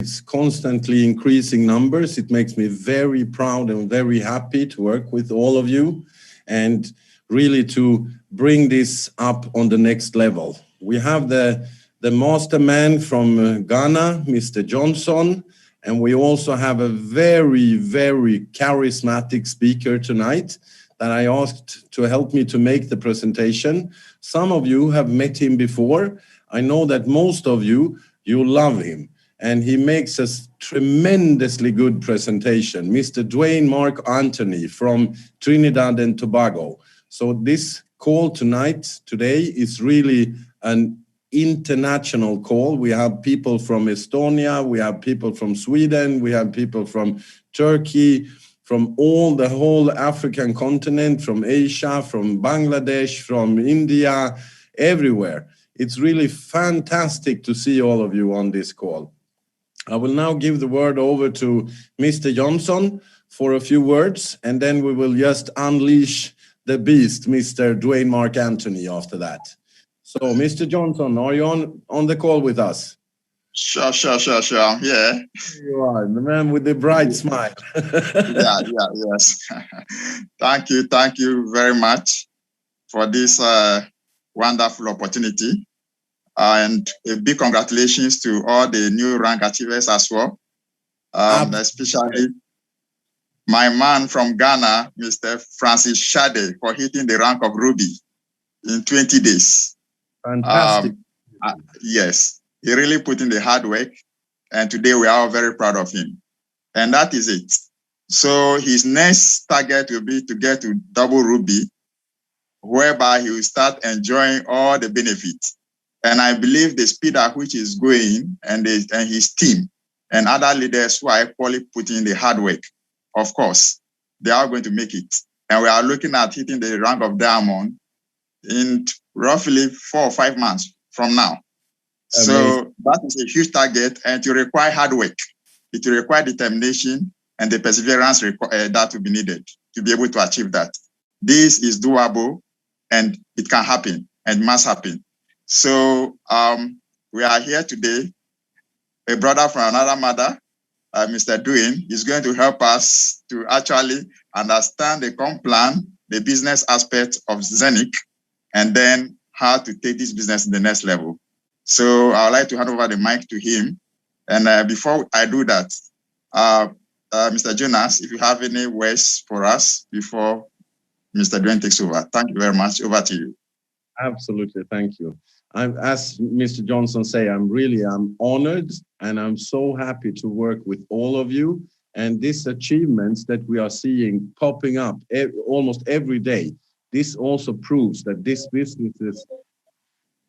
It's constantly increasing numbers. It makes me very proud and very happy to work with all of you and really to bring this up on the next level. We have the master man from Ghana, Mr. Johnson, and we also have a very, very charismatic speaker tonight that I asked to help me to make the presentation. Some of you have met him before. I know that most of you love him. And he makes a tremendously good presentation, Mr. Duane Marc Anthony from Trinidad and Tobago. So this call today is really an international call. We have people from Estonia, we have people from Sweden, we have people from Turkey, from the whole African continent, from Asia, from Bangladesh, from India, everywhere. It's really fantastic to see all of you on this call. I will now give the word over to Mr. Johnson for a few words, and then we will just unleash the beast, Mr. Duane Marc Anthony, after that. So, Mr. Johnson, are you on the call with us? Sure. Yeah. You are, the man with the bright smile. Yes. Thank you very much for this wonderful opportunity. And a big congratulations to all the new rank achievers as well, especially my man from Ghana, Mr. Francis Shade, for hitting the rank of Ruby in 20 days. Fantastic. Yes, he really put in the hard work, and today we are all very proud of him. And that is it. So his next target will be to get to double Ruby, whereby he will start enjoying all the benefits. And I believe the speed at which he's going and his team and other leaders who are equally putting in the hard work, of course, they are going to make it. And we are looking at hitting the rank of diamond in roughly 4 or 5 months from now. Amazing. So that is a huge target, and it will require hard work. It will require determination and the perseverance that will be needed to be able to achieve that. This is doable, and it can happen and must happen. So we are here today. A brother from another mother, Mr. Duane, is going to help us to actually understand the comp plan, the business aspect of Zeniq, and then how to take this business to the next level. So I would like to hand over the mic to him. And before I do that, Mr. Jonas, if you have any words for us before Mr. Duane takes over. Thank you very much. Over to you. Absolutely, thank you. As Mr. Johnson say, I'm honored, and I'm so happy to work with all of you. And these achievements that we are seeing popping up almost every day, this also proves that this business is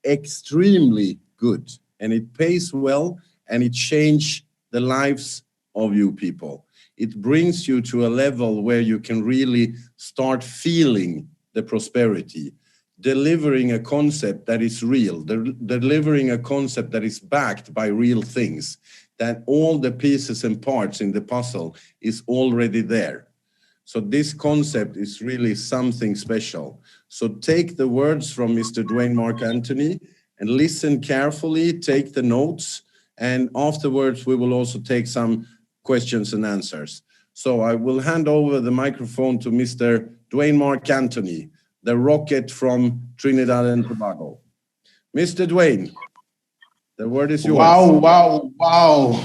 extremely good, and it pays well, and it changes the lives of you people. It brings you to a level where you can really start feeling the prosperity, delivering a concept that is real, delivering a concept that is backed by real things, that all the pieces and parts in the puzzle is already there. So this concept is really something special. So take the words from Mr. Duane Marc Anthony and listen carefully, take the notes, and afterwards we will also take some questions and answers. So I will hand over the microphone to Mr. Duane Marc Anthony, the rocket from Trinidad and Tobago. Mr. Duane, the word is yours. Wow.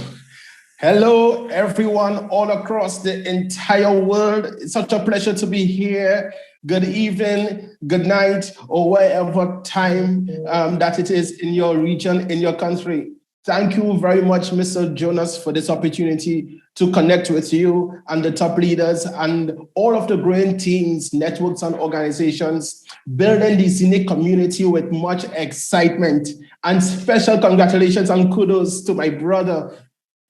Hello, everyone all across the entire world. It's such a pleasure to be here. Good evening, good night, or wherever time that it is in your region, in your country. Thank you very much, Mr. Jonas, for this opportunity to connect with you and the top leaders and all of the growing teams, networks, and organizations building the Zeniq community with much excitement. And special congratulations and kudos to my brother,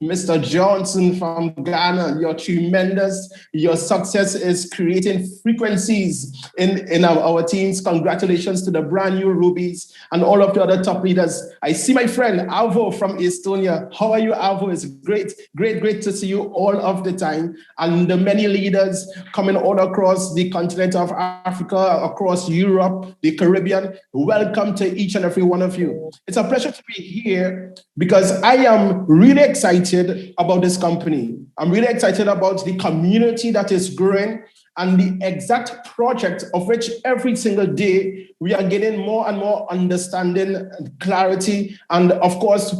Mr. Johnson from Ghana. You're tremendous. Your success is creating frequencies in our teams. Congratulations to the brand new Rubies and all of the other top leaders. I see my friend Alvo from Estonia. How are you, Alvo? It's great to see you all of the time. And the many leaders coming all across the continent of Africa, across Europe, the Caribbean. Welcome to each and every one of you. It's a pleasure to be here because I am really excited excited about this company. I'm really excited about the community that is growing and the exact project of which every single day we are getting more and more understanding and clarity, and of course,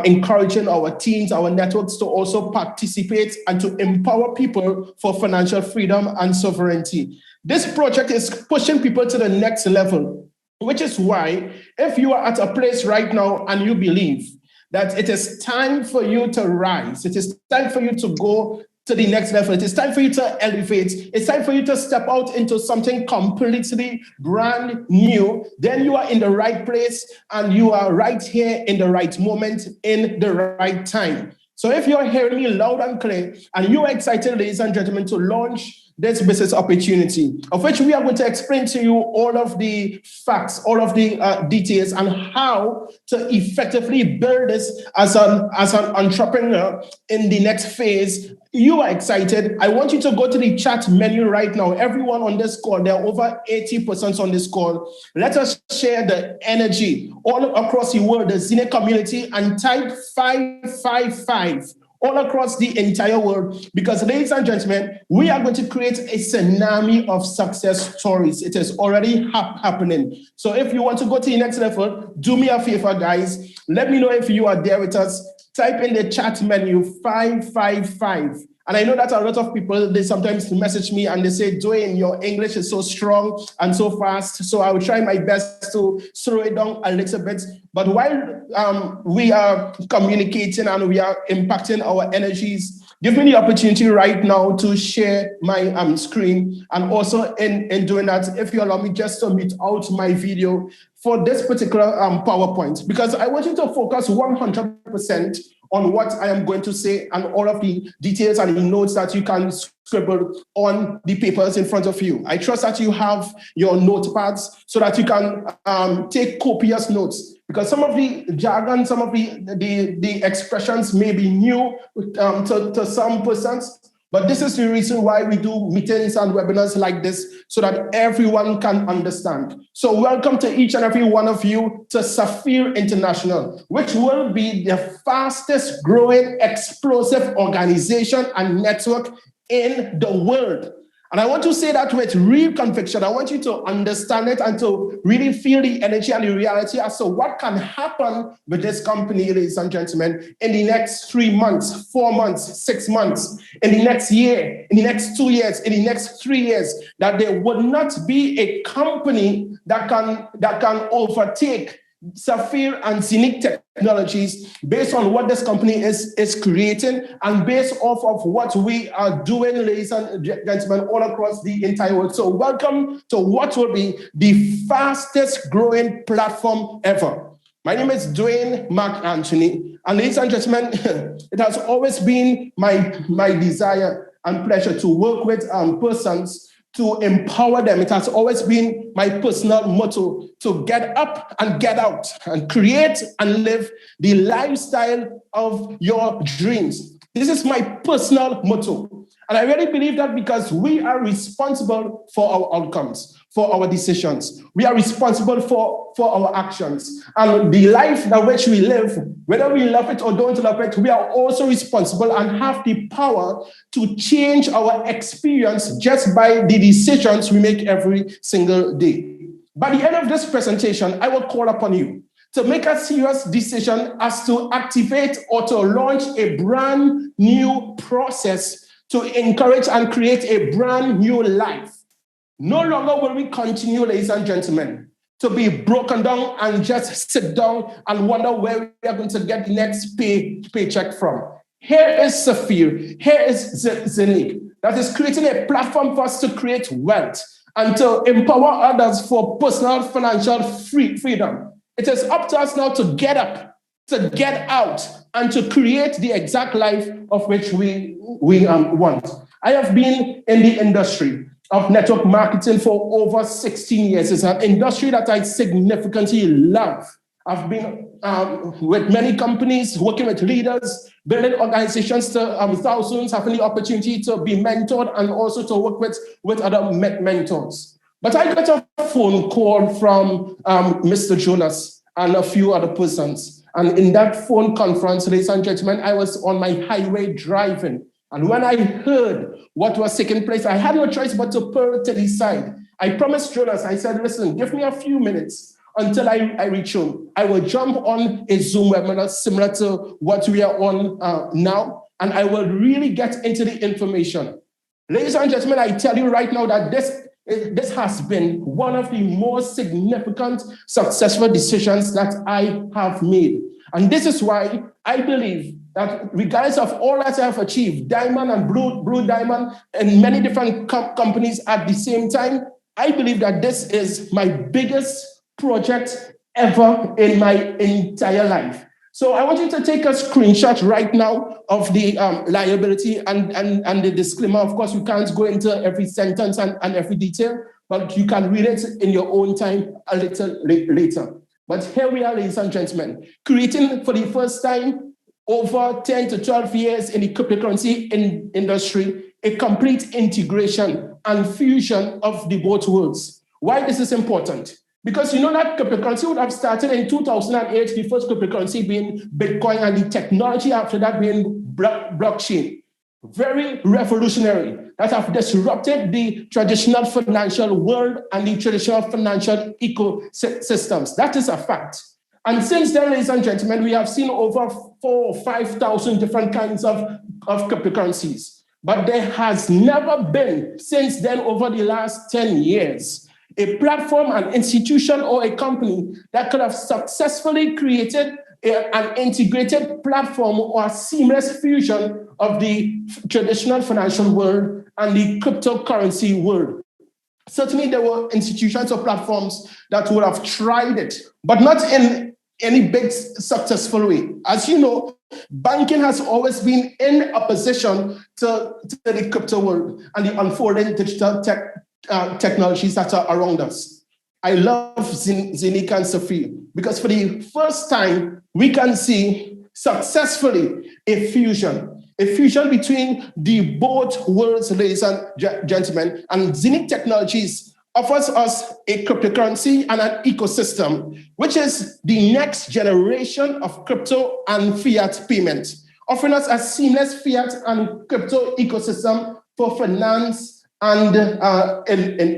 encouraging our teams, our networks to also participate and to empower people for financial freedom and sovereignty. This project is pushing people to the next level, which is why if you are at a place right now and you believe that it is time for you to rise, it is time for you to go to the next level, it is time for you to elevate, it's time for you to step out into something completely brand new, then you are in the right place and you are right here in the right moment, in the right time. So if you're hearing me loud and clear and you're excited, ladies and gentlemen, to launch this business opportunity, of which we are going to explain to you all of the facts, all of the details, and how to effectively build this as an entrepreneur in the next phase. You are excited. I want you to go to the chat menu right now. Everyone on this call, there are over 80% on this call. Let us share the energy all across the world, the Zeniq community, and type 555. All across the entire world, because ladies and gentlemen, we are going to create a tsunami of success stories. It is already happening. So if you want to go to the next level, do me a favor, guys. Let me know if you are there with us. Type in the chat menu 555. And I know that a lot of people, they sometimes message me and they say, Duane, your English is so strong and so fast. So I will try my best to slow it down a little bit. But while we are communicating and we are impacting our energies, give me the opportunity right now to share my screen. And also in doing that, if you allow me just to mute out my video for this particular PowerPoint, because I want you to focus 100% on what I am going to say and all of the details and the notes that you can scribble on the papers in front of you. I trust that you have your notepads so that you can take copious notes, because some of the jargon, some of the expressions may be new to some persons. But this is the reason why we do meetings and webinars like this, so that everyone can understand. So welcome to each and every one of you to Safir International, which will be the fastest growing explosive organization and network in the world. And I want to say that with real conviction. I want you to understand it and to really feel the energy and the reality as to what can happen with this company, ladies and gentlemen, in the next 3 months, 4 months, 6 months, in the next year, in the next 2 years, in the next 3 years, that there would not be a company that can overtake Safir and Zeniq Technologies based on what this company is creating and based off of what we are doing, ladies and gentlemen, all across the entire world. So welcome to what will be the fastest growing platform ever. My name is Duane Marc Anthony, and ladies and gentlemen, it has always been my desire and pleasure to work with persons to empower them. It has always been my personal motto to get up and get out and create and live the lifestyle of your dreams. This is my personal motto. And I really believe that because we are responsible for our outcomes, for our decisions. We are responsible for our actions. And the life that which we live, whether we love it or don't love it, we are also responsible and have the power to change our experience just by the decisions we make every single day. By the end of this presentation, I will call upon you to make a serious decision as to activate or to launch a brand new process to encourage and create a brand new life. No longer will we continue, ladies and gentlemen, to be broken down and just sit down and wonder where we are going to get the next paycheck from. Here is Safir, here is Zeniq, that is creating a platform for us to create wealth and to empower others for personal financial freedom. It is up to us now to get up, to get out, and to create the exact life of which we want. I have been in the industry of network marketing for over 16 years. It's an industry that I significantly love. I've been with many companies, working with leaders, building organizations to thousands, having the opportunity to be mentored and also to work with other mentors. But I got a phone call from Mr. Jonas and a few other persons. And in that phone conference, ladies and gentlemen, I was on my highway driving. And when I heard what was taking place, I had no choice but to pull to the side. I promised Jonas, I said, listen, give me a few minutes until I reach home. I will jump on a Zoom webinar similar to what we are on now, and I will really get into the information. Ladies and gentlemen, I tell you right now that this has been one of the most significant, successful decisions that I have made. And this is why I believe that regardless of all that I have achieved, Diamond and Blue Diamond and many different companies at the same time, I believe that this is my biggest project ever in my entire life. So I want you to take a screenshot right now of the liability and the disclaimer. Of course, we can't go into every sentence and every detail, but you can read it in your own time a little later. But here we are, ladies and gentlemen, creating for the first time over 10 to 12 years in the cryptocurrency industry, a complete integration and fusion of the both worlds. Why this is important? Because you know that cryptocurrency would have started in 2008, the first cryptocurrency being Bitcoin, and the technology after that being blockchain. Very revolutionary, that have disrupted the traditional financial world and the traditional financial ecosystems. That is a fact. And since then, ladies and gentlemen, we have seen over 4,000 or 5,000 different kinds of cryptocurrencies. But there has never been, since then, over the last 10 years, a platform, an institution, or a company that could have successfully created an integrated platform or a seamless fusion of the traditional financial world and the cryptocurrency world. Certainly, there were institutions or platforms that would have tried it, but not in any big successful way. As you know, banking has always been in opposition to the crypto world and the unfolding digital technologies that are around us. I love Zeniq and Safir because for the first time, we can see successfully a fusion between the both worlds, ladies and gentlemen. And Zeniq Technologies offers us a cryptocurrency and an ecosystem, which is the next generation of crypto and fiat payment, offering us a seamless fiat and crypto ecosystem for finance and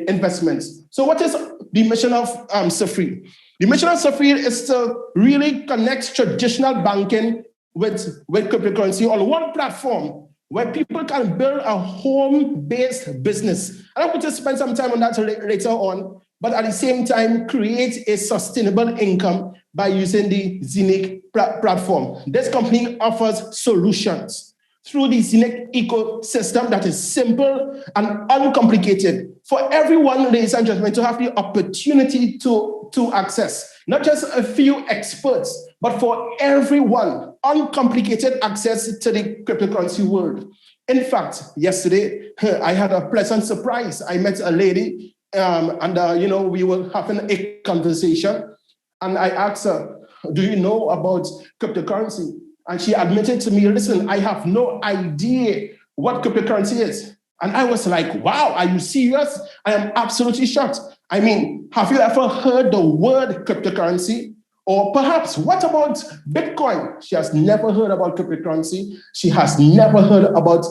investments. So what is the mission of Safir? The mission of Safir is to really connect traditional banking with cryptocurrency on one platform where people can build a home-based business. And I'm going to spend some time on that later on, but at the same time, create a sustainable income by using the Zeniq platform. This company offers solutions through the Zeniq ecosystem that is simple and uncomplicated for everyone, ladies and gentlemen, to have the opportunity to access. Not just a few experts, but for everyone, uncomplicated access to the cryptocurrency world. In fact, yesterday, I had a pleasant surprise. I met a lady and we were having a conversation, and I asked her, do you know about cryptocurrency? And she admitted to me, listen, I have no idea what cryptocurrency is. And I was like, wow, are you serious? I am absolutely shocked. I mean, have you ever heard the word cryptocurrency? Or perhaps, what about Bitcoin? She has never heard about cryptocurrency. She has never heard about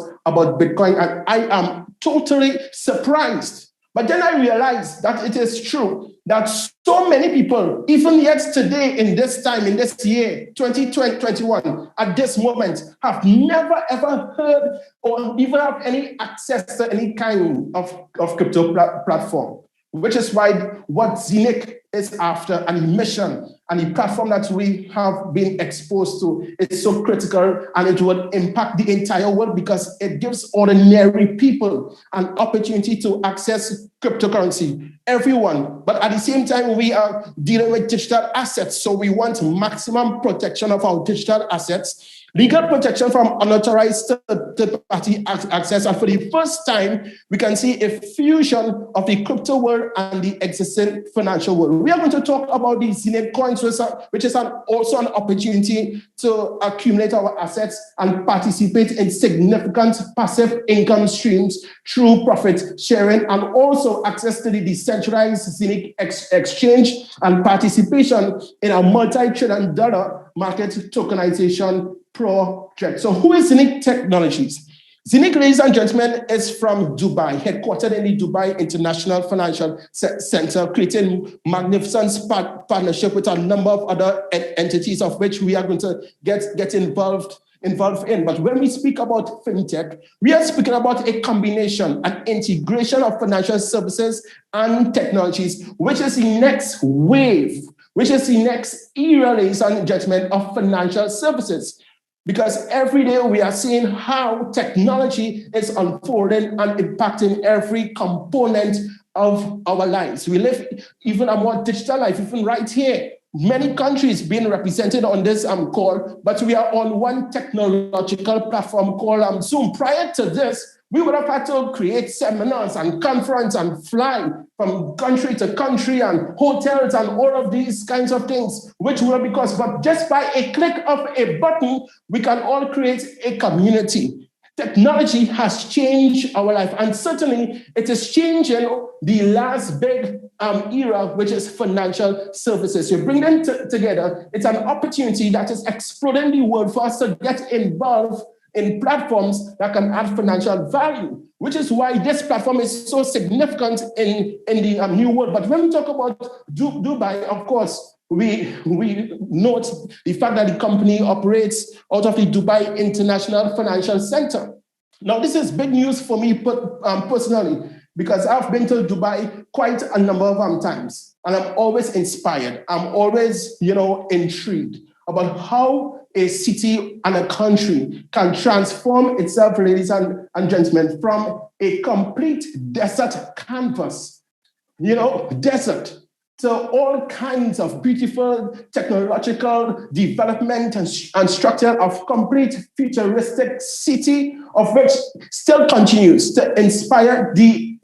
Bitcoin. And I am totally surprised. But then I realized that it is true that so many people, even yet today, in this time, in this year, 2021, at this moment, have never ever heard or even have any access to any kind of crypto platform, which is why what Zeniq is after and the mission and the platform that we have been exposed to is so critical, and it will impact the entire world because it gives ordinary people an opportunity to access cryptocurrency. Everyone, but at the same time, we are dealing with digital assets, so we want maximum protection of our digital assets. legal protection from unauthorized third-party access. And for the first time, we can see a fusion of the crypto world and the existing financial world. We are going to talk about the Zeniq coins, which is also an opportunity to accumulate our assets and participate in significant passive income streams through profit sharing, and also access to the decentralized Zeniq exchange and participation in a multi-trillion-dollar market tokenization project. So who is Zeniq Technologies? Zeniq, ladies and gentlemen, is from Dubai, headquartered in the Dubai International Financial Center, creating magnificent partnership with a number of other entities, of which we are going to get involved in. But when we speak about fintech, we are speaking about a combination, an integration of financial services and technologies, which is the next wave, which is the next era, ladies and gentlemen, of financial services. Because every day we are seeing how technology is unfolding and impacting every component of our lives. We live even a more digital life, even right here. Many countries being represented on this call, but we are on one technological platform called Zoom. Prior to this, we would have had to create seminars and conference and fly from country to country and hotels and all of these kinds of things, which will be cost. But just by a click of a button, we can all create a community. Technology has changed our life, and certainly it is changing the last big era, which is financial services. You bring them together, it's an opportunity that is exploding the world for us to get involved in platforms that can add financial value, which is why this platform is so significant in the new world. But when we talk about Dubai, of course, we note the fact that the company operates out of the Dubai International Financial Center. Now, this is big news for me personally, because I've been to Dubai quite a number of times, and I'm always inspired. I'm always, intrigued about how a city and a country can transform itself, ladies and gentlemen, from a complete desert canvas, desert, to all kinds of beautiful technological development and structure of complete futuristic city, of which still continues to inspire the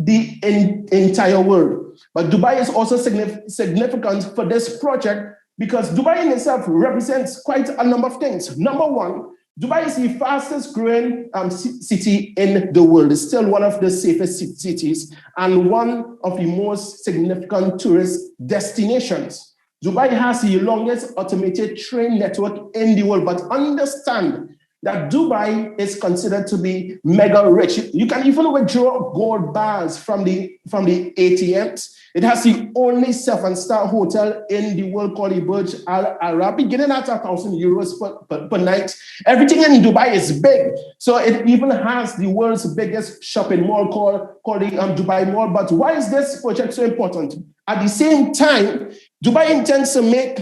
entire world. But Dubai is also significant for this project, because Dubai in itself represents quite a number of things. Number one, Dubai is the fastest growing city in the world. It's still one of the safest cities and one of the most significant tourist destinations. Dubai has the longest automated train network in the world, but understand that Dubai is considered to be mega rich. You can even withdraw gold bars from the ATMs. It has the only 7-star hotel in the world called the Burj Al Arab, beginning at €1,000 per night. Everything in Dubai is big. So it even has the world's biggest shopping mall called the Dubai Mall. But why is this project so important? At the same time, Dubai intends to make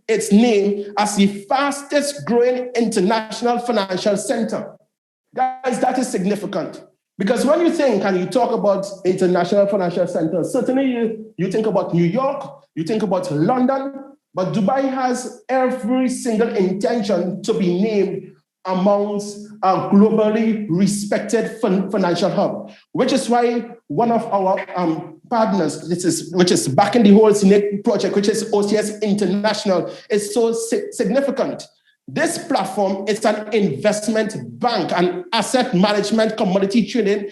its name as the fastest growing international financial center. Guys, that is significant. Because when you think and you talk about international financial centers, certainly you think about New York, you think about London, but Dubai has every single intention to be named amongst a globally respected financial hub, which is why one of our partners, which is backing the whole Zeniq project, which is OCS International, is so significant. This platform is an investment bank, an asset management, commodity trading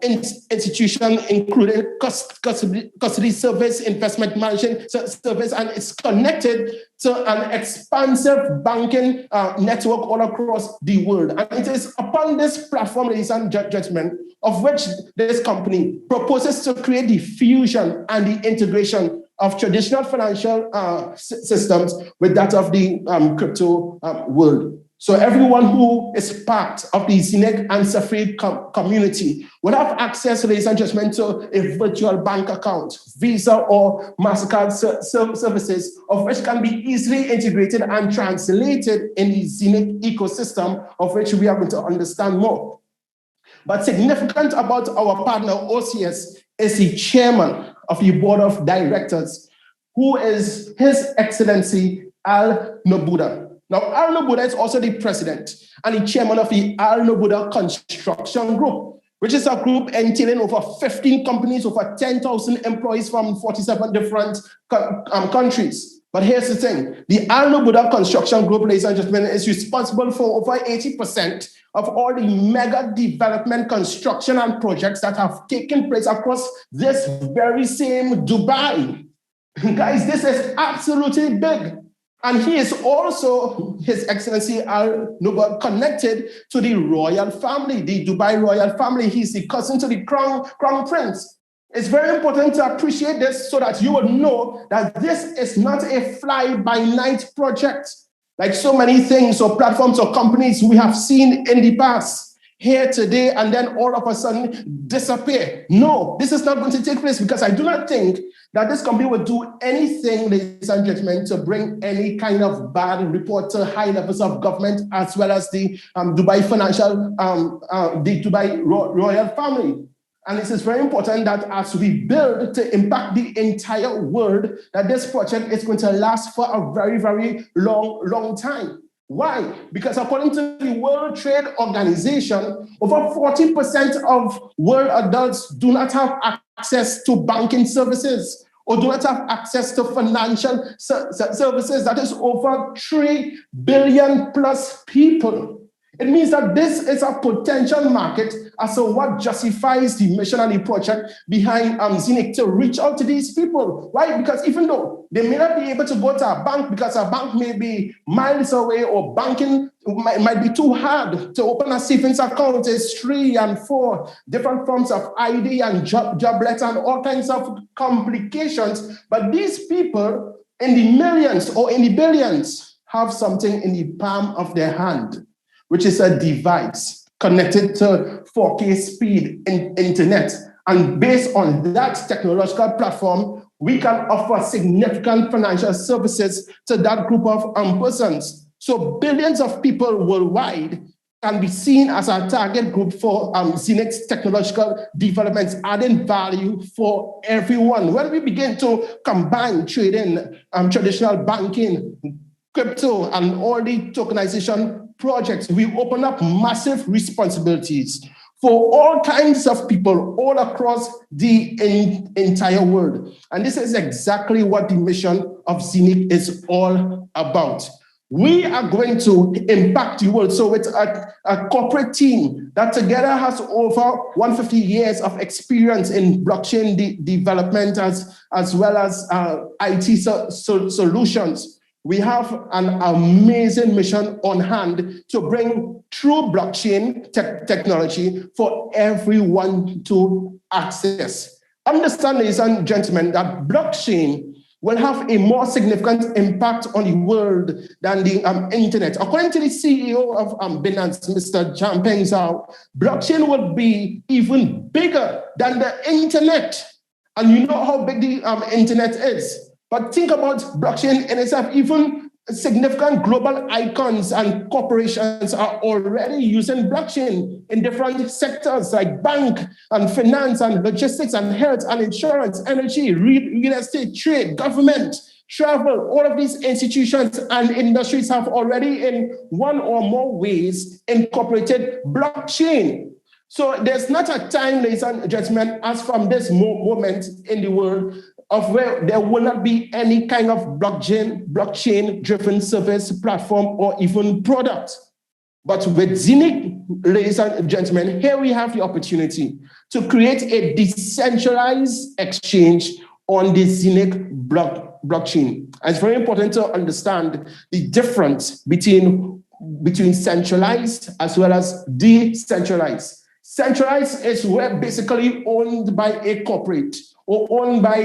institution, including custody service, investment management service, and it's connected to an expansive banking network all across the world. And it is upon this platform, ladies and gentlemen, of which this company proposes to create the fusion and the integration of traditional financial systems with that of the crypto world. So everyone who is part of the Zeniq and Safir community will have access, ladies and gentlemen, to a virtual bank account, Visa or MasterCard services, of which can be easily integrated and translated in the Zeniq ecosystem, of which we are going to understand more. But significant about our partner, OCS, is the chairman of the board of directors, who is His Excellency Al Nabuda. Now, Al Nobuda is also the president and the chairman of the Al Nobuda Construction Group, which is a group entailing over 15 companies, over 10,000 employees from 47 different countries. But here's the thing, the Al Nobuda Construction Group, ladies and gentlemen, is responsible for over 80% of all the mega development, construction, and projects that have taken place across this very same Dubai. Guys, this is absolutely big. And he is also, His Excellency Al Nobuda, connected to the royal family, the Dubai royal family. He's the cousin to the crown prince. It's very important to appreciate this so that you will know that this is not a fly-by-night project like so many things or platforms or companies we have seen in the past. Here today and then all of a sudden disappear. No, this is not going to take place because I do not think that this company would do anything, ladies and gentlemen, to bring any kind of bad report to high levels of government as well as the Dubai the Dubai royal family. And it is very important that as we build to impact the entire world, that this project is going to last for a very, very long time. Why? Because according to the World Trade Organization, over 40% of world adults do not have access to banking services or do not have access to financial services. That is over 3 billion plus people. It means that this is a potential market as to what justifies the mission and the project behind Zeniq to reach out to these people. Why? Because even though they may not be able to go to a bank because a bank may be miles away or banking might be too hard to open a savings account, is 3 and 4 different forms of ID and job letter and all kinds of complications. But these people in the millions or in the billions have something in the palm of their hand, which is a device connected to 4K speed internet. And based on that technological platform, we can offer significant financial services to that group of persons. So billions of people worldwide can be seen as a target group for Zeniq's technological developments, adding value for everyone. When we begin to combine trading, traditional banking, crypto, and all the tokenization projects, we open up massive responsibilities for all kinds of people all across the entire world. And this is exactly what the mission of Zeniq is all about. We are going to impact the world. So it's a corporate team that together has over 150 years of experience in blockchain development as well as IT solutions. We have an amazing mission on hand to bring true blockchain technology for everyone to access. Understand, ladies and gentlemen, that blockchain will have a more significant impact on the world than the internet. According to the CEO of Binance, Mr. Jianpeng Zhao, blockchain will be even bigger than the internet. And you know how big the internet is. But think about blockchain in itself. Even significant global icons and corporations are already using blockchain in different sectors like bank and finance and logistics and health and insurance, energy, real estate, trade, government, travel. All of these institutions and industries have already in one or more ways incorporated blockchain. So there's not a time, ladies and gentlemen, as from this moment in the world of where there will not be any kind of blockchain-driven service, platform, or even product. But with Zeniq, ladies and gentlemen, here we have the opportunity to create a decentralized exchange on the Zeniq blockchain. And it's very important to understand the difference between centralized as well as decentralized. Centralized is where basically owned by a corporate or owned by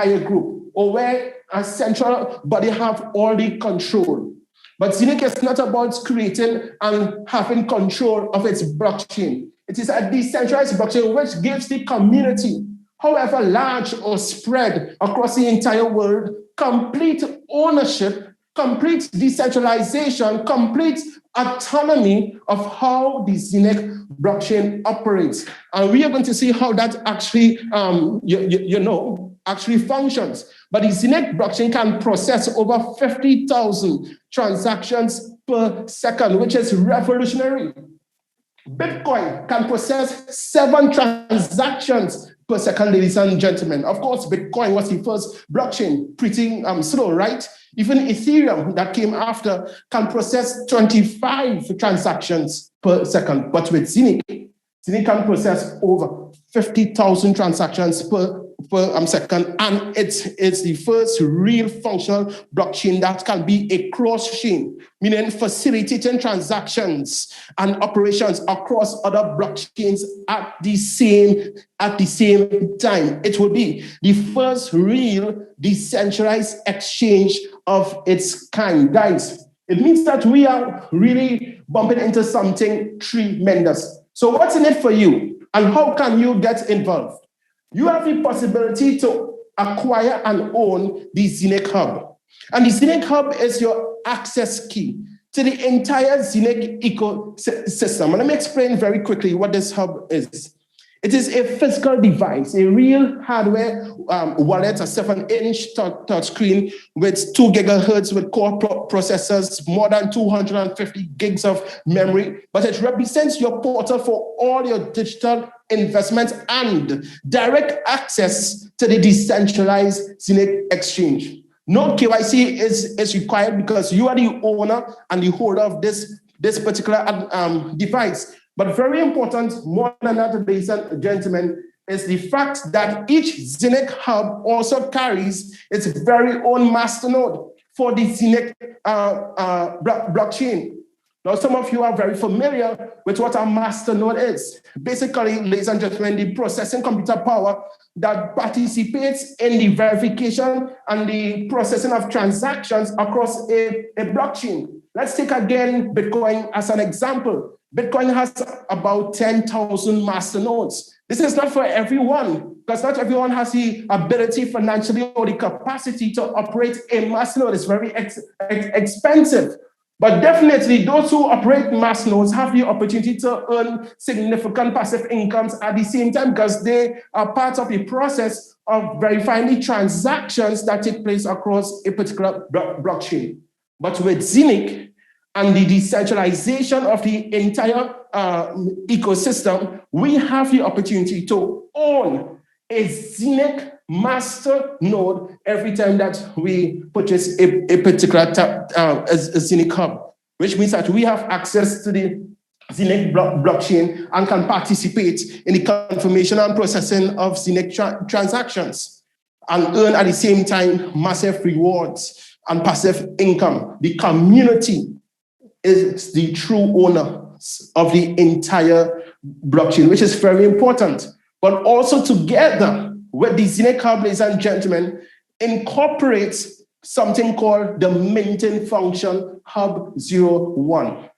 a group, or where a central body have all the control. But Zeniq is not about creating and having control of its blockchain. It is a decentralized blockchain which gives the community, however large or spread across the entire world, complete ownership, complete decentralization, complete autonomy of how the Zeniq blockchain operates. And we are going to see how that actually, actually functions. But the Zeniq blockchain can process over 50,000 transactions per second, which is revolutionary. Bitcoin can process 7 transactions per second, ladies and gentlemen. Of course, Bitcoin was the first blockchain, pretty slow, right? Even Ethereum that came after can process 25 transactions per second. But with Zeniq can process over 50,000 transactions per second, and it's the first real functional blockchain that can be a cross-chain, meaning facilitating transactions and operations across other blockchains at the same time. It will be the first real decentralized exchange of its kind. Guys, it means that we are really bumping into something tremendous. So what's in it for you, and how can you get involved? You have the possibility to acquire and own the Zeniq Hub. And the Zeniq Hub is your access key to the entire Zeniq ecosystem. And let me explain very quickly what this hub is. It is a physical device, a real hardware wallet, a 7-inch touchscreen with 2 gigahertz with core processors, more than 250 gigs of memory. But it represents your portal for all your digital investments and direct access to the decentralized Zeniq exchange. No KYC is required because you are the owner and the holder of this particular device. But very important, more than that, ladies and gentlemen, is the fact that each Zeniq hub also carries its very own masternode for the Zeniq blockchain. Now, some of you are very familiar with what a masternode is. Basically, ladies and gentlemen, the processing computer power that participates in the verification and the processing of transactions across a blockchain. Let's take again Bitcoin as an example. Bitcoin has about 10,000 masternodes. This is not for everyone, because not everyone has the ability financially or the capacity to operate a masternode. It's very expensive. But definitely those who operate masternodes have the opportunity to earn significant passive incomes at the same time, because they are part of the process of verifying the transactions that take place across a particular blockchain. But with Zeniq and the decentralization of the entire ecosystem, we have the opportunity to own a Zeniq master node every time that we purchase a particular Zeniq hub, which means that we have access to the Zeniq blockchain and can participate in the confirmation and processing of Zeniq transactions and earn at the same time massive rewards and passive income. The community is the true owner of the entire blockchain, which is very important. But also together with the Zeniq hub, ladies and gentlemen, incorporates something called the minting function Hub 01.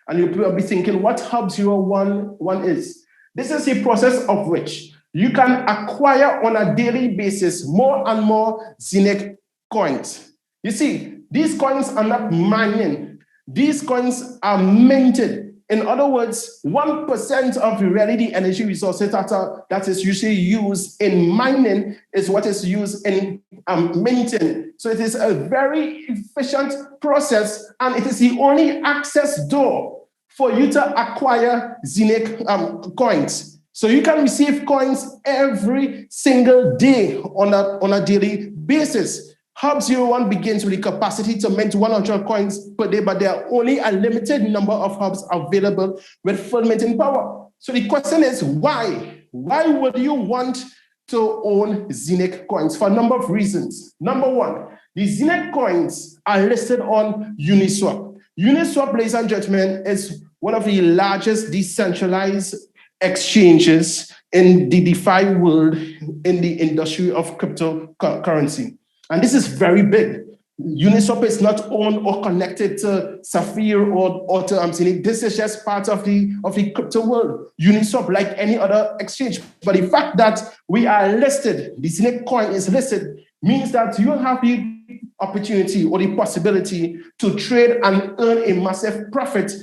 And you'll probably be thinking what Hub 01 is. This is a process of which you can acquire on a daily basis more and more Zeniq coins. You see, these coins are not mining. These coins are minted. In other words, 1% of really the energy resources that is usually used in mining is what is used in minting. So it is a very efficient process, and it is the only access door for you to acquire Zeniq coins. So you can receive coins every single day on a daily basis. Hub 01 begins with the capacity to mint 100 coins per day, but there are only a limited number of hubs available with full minting power. So the question is, why? Why would you want to own Zeniq coins? For a number of reasons. Number one, the Zeniq coins are listed on Uniswap. Uniswap, ladies and gentlemen, is one of the largest decentralized exchanges in the DeFi world in the industry of cryptocurrency. And this is very big. Uniswap is not owned or connected to Safir or to Zeniq. This is just part of the crypto world. Uniswap, like any other exchange. But the fact that we are listed, the Zeniq coin is listed, means that you have the opportunity or the possibility to trade and earn a massive profit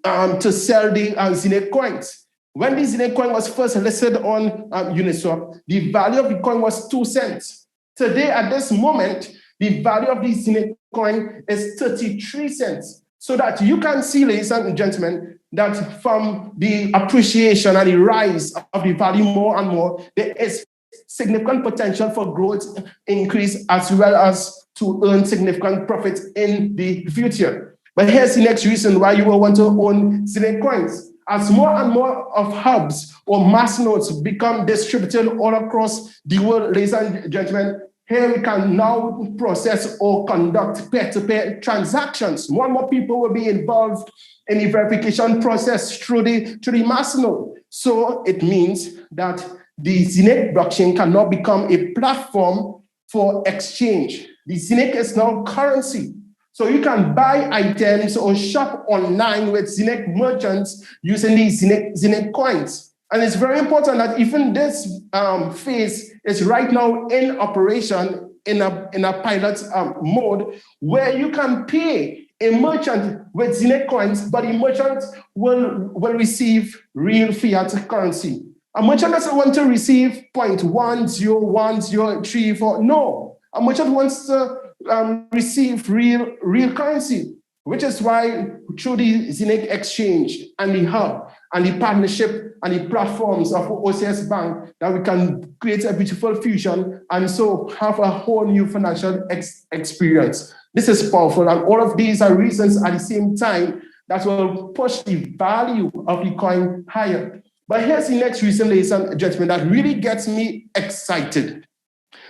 to sell the Zeniq coins. When the Zeniq coin was first listed on Uniswap, the value of the coin was 2 cents. Today, at this moment, the value of the Zeniq coin is 33 cents. So that you can see, ladies and gentlemen, that from the appreciation and the rise of the value more and more, there is significant potential for growth increase as well as to earn significant profit in the future. But here's the next reason why you will want to own Zeniq coins. As more and more of hubs or mass nodes become distributed all across the world, ladies and gentlemen, here we can now process or conduct peer-to-peer transactions. More and more people will be involved in the verification process through the mass node. So it means that the Zeniq blockchain can now become a platform for exchange. The Zeniq is now currency. So you can buy items or shop online with Zeniq merchants using these Zeniq coins. And it's very important that even this phase is right now in operation in a pilot mode where you can pay a merchant with Zeniq coins, but the merchant will receive real fiat currency. A merchant doesn't want to receive 0.10103 no. A merchant wants to receive real currency, which is why through the Zeniq exchange and the hub and the partnership and the platforms of OCS Bank that we can create a beautiful fusion and so have a whole new financial experience. This is powerful, and all of these are reasons at the same time that will push the value of the coin higher. But here's the next reason, ladies and gentlemen, that really gets me excited.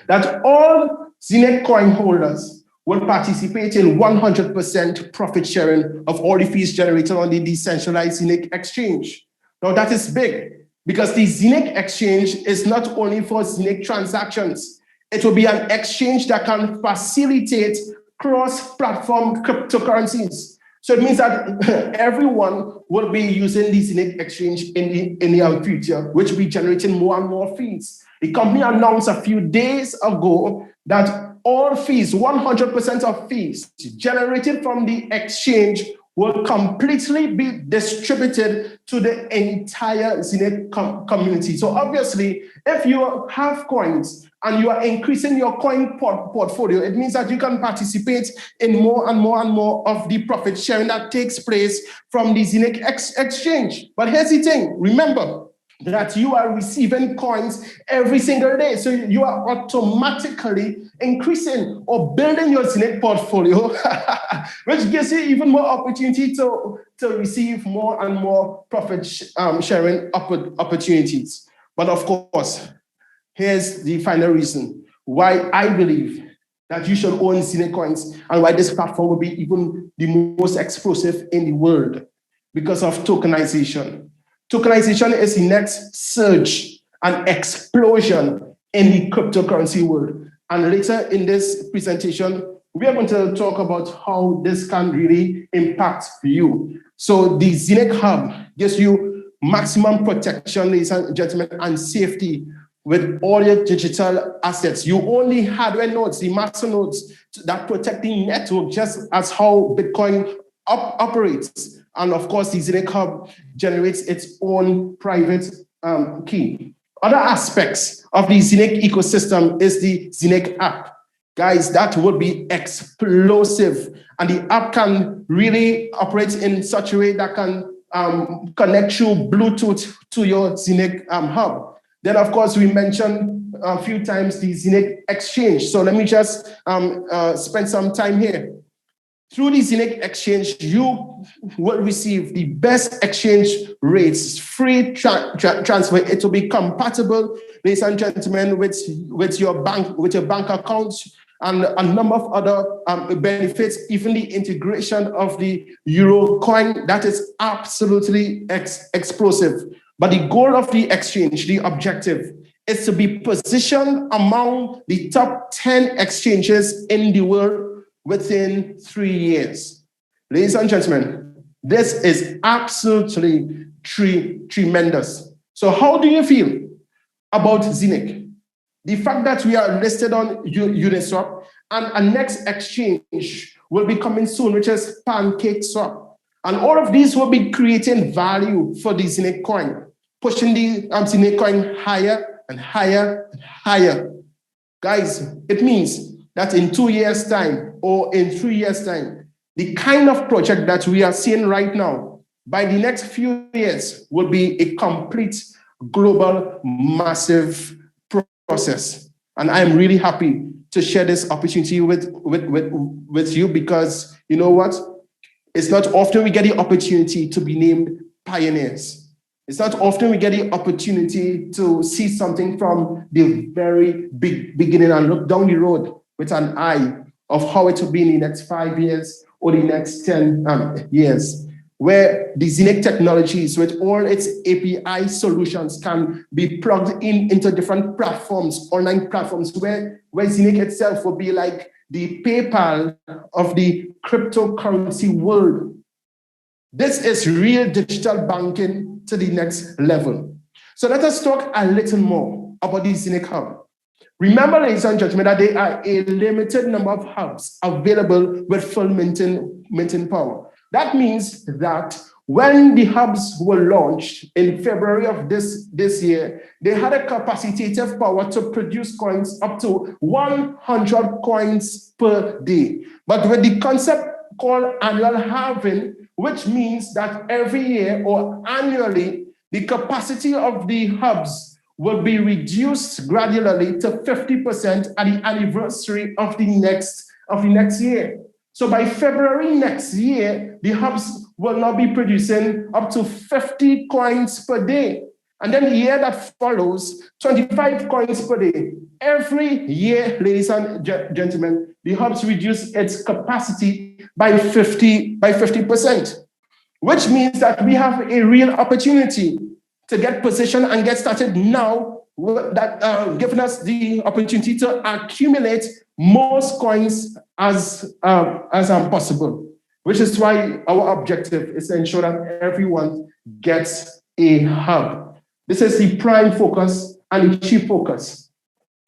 That all Zeniq coin holders will participate in 100% profit sharing of all the fees generated on the decentralized Zeniq exchange. Now that is big because the Zeniq exchange is not only for Zeniq transactions, it will be an exchange that can facilitate cross-platform cryptocurrencies. So it means that everyone will be using the Zeniq exchange in the future, which will be generating more and more fees. The company announced a few days ago that all fees, 100% of fees generated from the exchange will completely be distributed to the entire Zeniq community. So obviously, if you have coins and you are increasing your coin portfolio, it means that you can participate in more and more and more of the profit sharing that takes place from the Zeniq exchange. But here's the thing, remember that you are receiving coins every single day. So you are automatically increasing or building your Zeniq portfolio, which gives you even more opportunity to receive more and more profit sharing opportunities. But of course, here's the final reason why I believe that you should own Zeniq coins and why this platform will be even the most explosive in the world, because of tokenization. Tokenization is the next surge and explosion in the cryptocurrency world. And later in this presentation, we are going to talk about how this can really impact you. So the Zeniq Hub gives you maximum protection, ladies and gentlemen, and safety with all your digital assets. You only hardware nodes, the master nodes that protect the network, just as how Bitcoin operates. And of course, the Zeniq Hub generates its own private key. Other aspects of the Zeniq ecosystem is the Zeniq app. Guys, that would be explosive. And the app can really operate in such a way that can connect through Bluetooth to your Zeniq Hub. Then, of course, we mentioned a few times the Zeniq exchange. So let me just spend some time here. Through the Zeniq exchange, you will receive the best exchange rates, free transfer. It will be compatible, ladies and gentlemen, with your bank accounts and a number of other benefits, even the integration of the Euro coin. That is absolutely explosive. But the goal of the exchange, the objective, is to be positioned among the top 10 exchanges in the world within 3 years. Ladies and gentlemen, this is absolutely tremendous. So how do you feel about Zeniq? The fact that we are listed on Uniswap and a next exchange will be coming soon, which is PancakeSwap. And all of these will be creating value for the Zeniq coin, pushing the Zeniq coin higher and higher and higher. Guys, it means that in 2 years' time or in 3 years' time, the kind of project that we are seeing right now, by the next few years, will be a complete global, massive process. And I'm really happy to share this opportunity with you, because you know what? It's not often we get the opportunity to be named pioneers. It's not often we get the opportunity to see something from the very beginning and look down the road with an eye of how it will be in the next 5 years or the next 10 years, where the Zeniq technologies with all its API solutions can be plugged into different platforms, online platforms, where Zeniq itself will be like the PayPal of the cryptocurrency world. This is real digital banking to the next level. So let us talk a little more about the Zeniq Hub. Remember, ladies and gentlemen, that there are a limited number of hubs available with full minting power. That means that when the hubs were launched in February of this year, they had a capacitative power to produce coins up to 100 coins per day. But with the concept called annual halving, which means that every year or annually, the capacity of the hubs will be reduced gradually to 50% at the anniversary of the next year. So by February next year, the hubs will now be producing up to 50 coins per day. And then the year that follows, 25 coins per day. Every year, ladies and gentlemen, the hubs reduce its capacity by 50%, which means that we have a real opportunity to get positioned and get started now, that giving us the opportunity to accumulate most coins as possible, which is why our objective is to ensure that everyone gets a hub. This is the prime focus and the chief focus.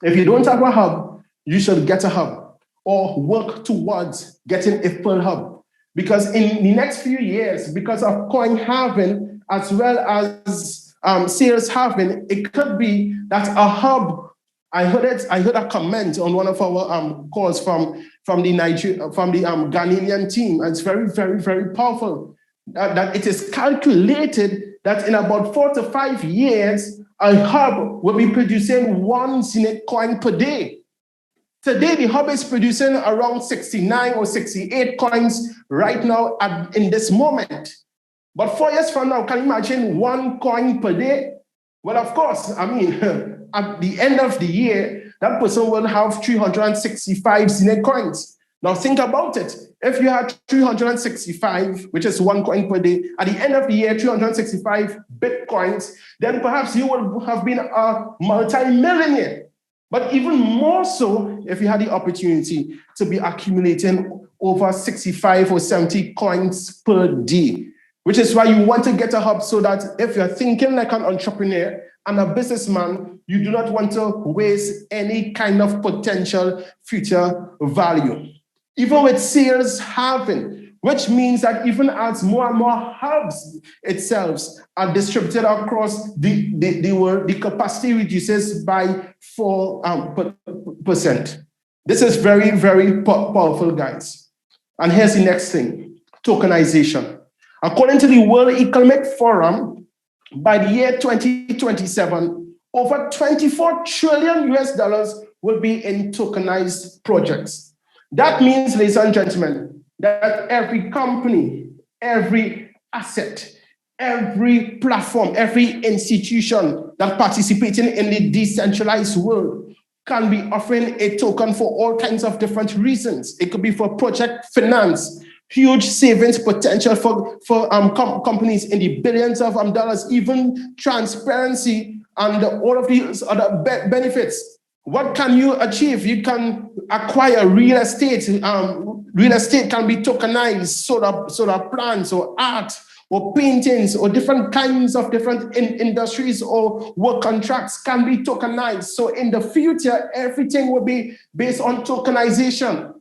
If you don't have a hub, you should get a hub or work towards getting a full hub. Because in the next few years, because of coin halving as well as sales halving, it could be that a hub. I heard a comment on one of our calls from the Ghanaian team. And it's very, very, very powerful. That it is calculated that in about 4 to 5 years, a hub will be producing 1 Zeniq coin per day. Today, the hub is producing around 69 or 68 coins right now in this moment. But 4 years from now, can you imagine 1 coin per day? Well, of course, I mean, at the end of the year, that person will have 365 Zeniq coins. Now think about it. If you had 365, which is 1 coin per day, at the end of the year, 365 Bitcoins, then perhaps you would have been a multi-millionaire. But even more so, if you had the opportunity to be accumulating over 65 or 70 coins per day, which is why you want to get a hub, so that if you're thinking like an entrepreneur and a businessman, you do not want to waste any kind of potential future value. Even with sales halving, which means that even as more and more hubs itself are distributed across the world, the capacity reduces by 4%. This is very, very powerful, guys. And here's the next thing, tokenization. According to the World Economic Forum, by the year 2027, over $24 trillion will be in tokenized projects. That means, ladies and gentlemen, that every company, every asset, every platform, every institution that participating in the decentralized world can be offering a token for all kinds of different reasons. It could be for project finance, huge savings potential for companies in the billions of dollars, even transparency and all of these other benefits. What can you achieve? You can acquire real estate. Real estate can be tokenized, solar plants or art or paintings or different kinds of different industries or work contracts can be tokenized. So in the future, everything will be based on tokenization.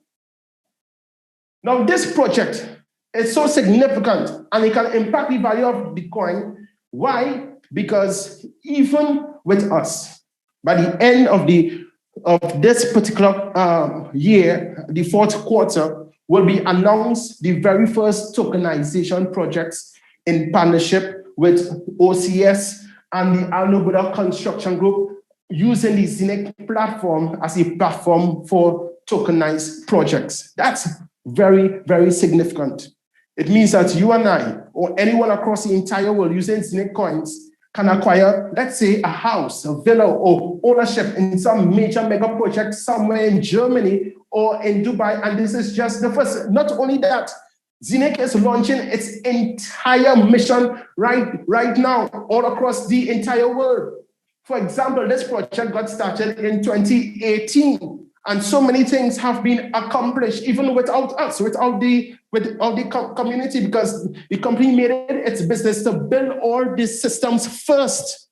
Now, this project is so significant and it can impact the value of Bitcoin. Why? Because even with us, by the end of the of this particular year, the fourth quarter, will be announced the very first tokenization projects in partnership with OCS and the Alnobuda Construction Group, using the Zeniq platform as a platform for tokenized projects. That's very, very significant. It means that you and I, or anyone across the entire world using Zeniq coins, can acquire, let's say, a house, a villa, or ownership in some major mega project somewhere in Germany or in Dubai. And this is just the first. Not only that, Zeniq is launching its entire mission right now all across the entire world. For example, this project got started in 2018, and so many things have been accomplished even without us, without the community, because the company made it its business to build all these systems first,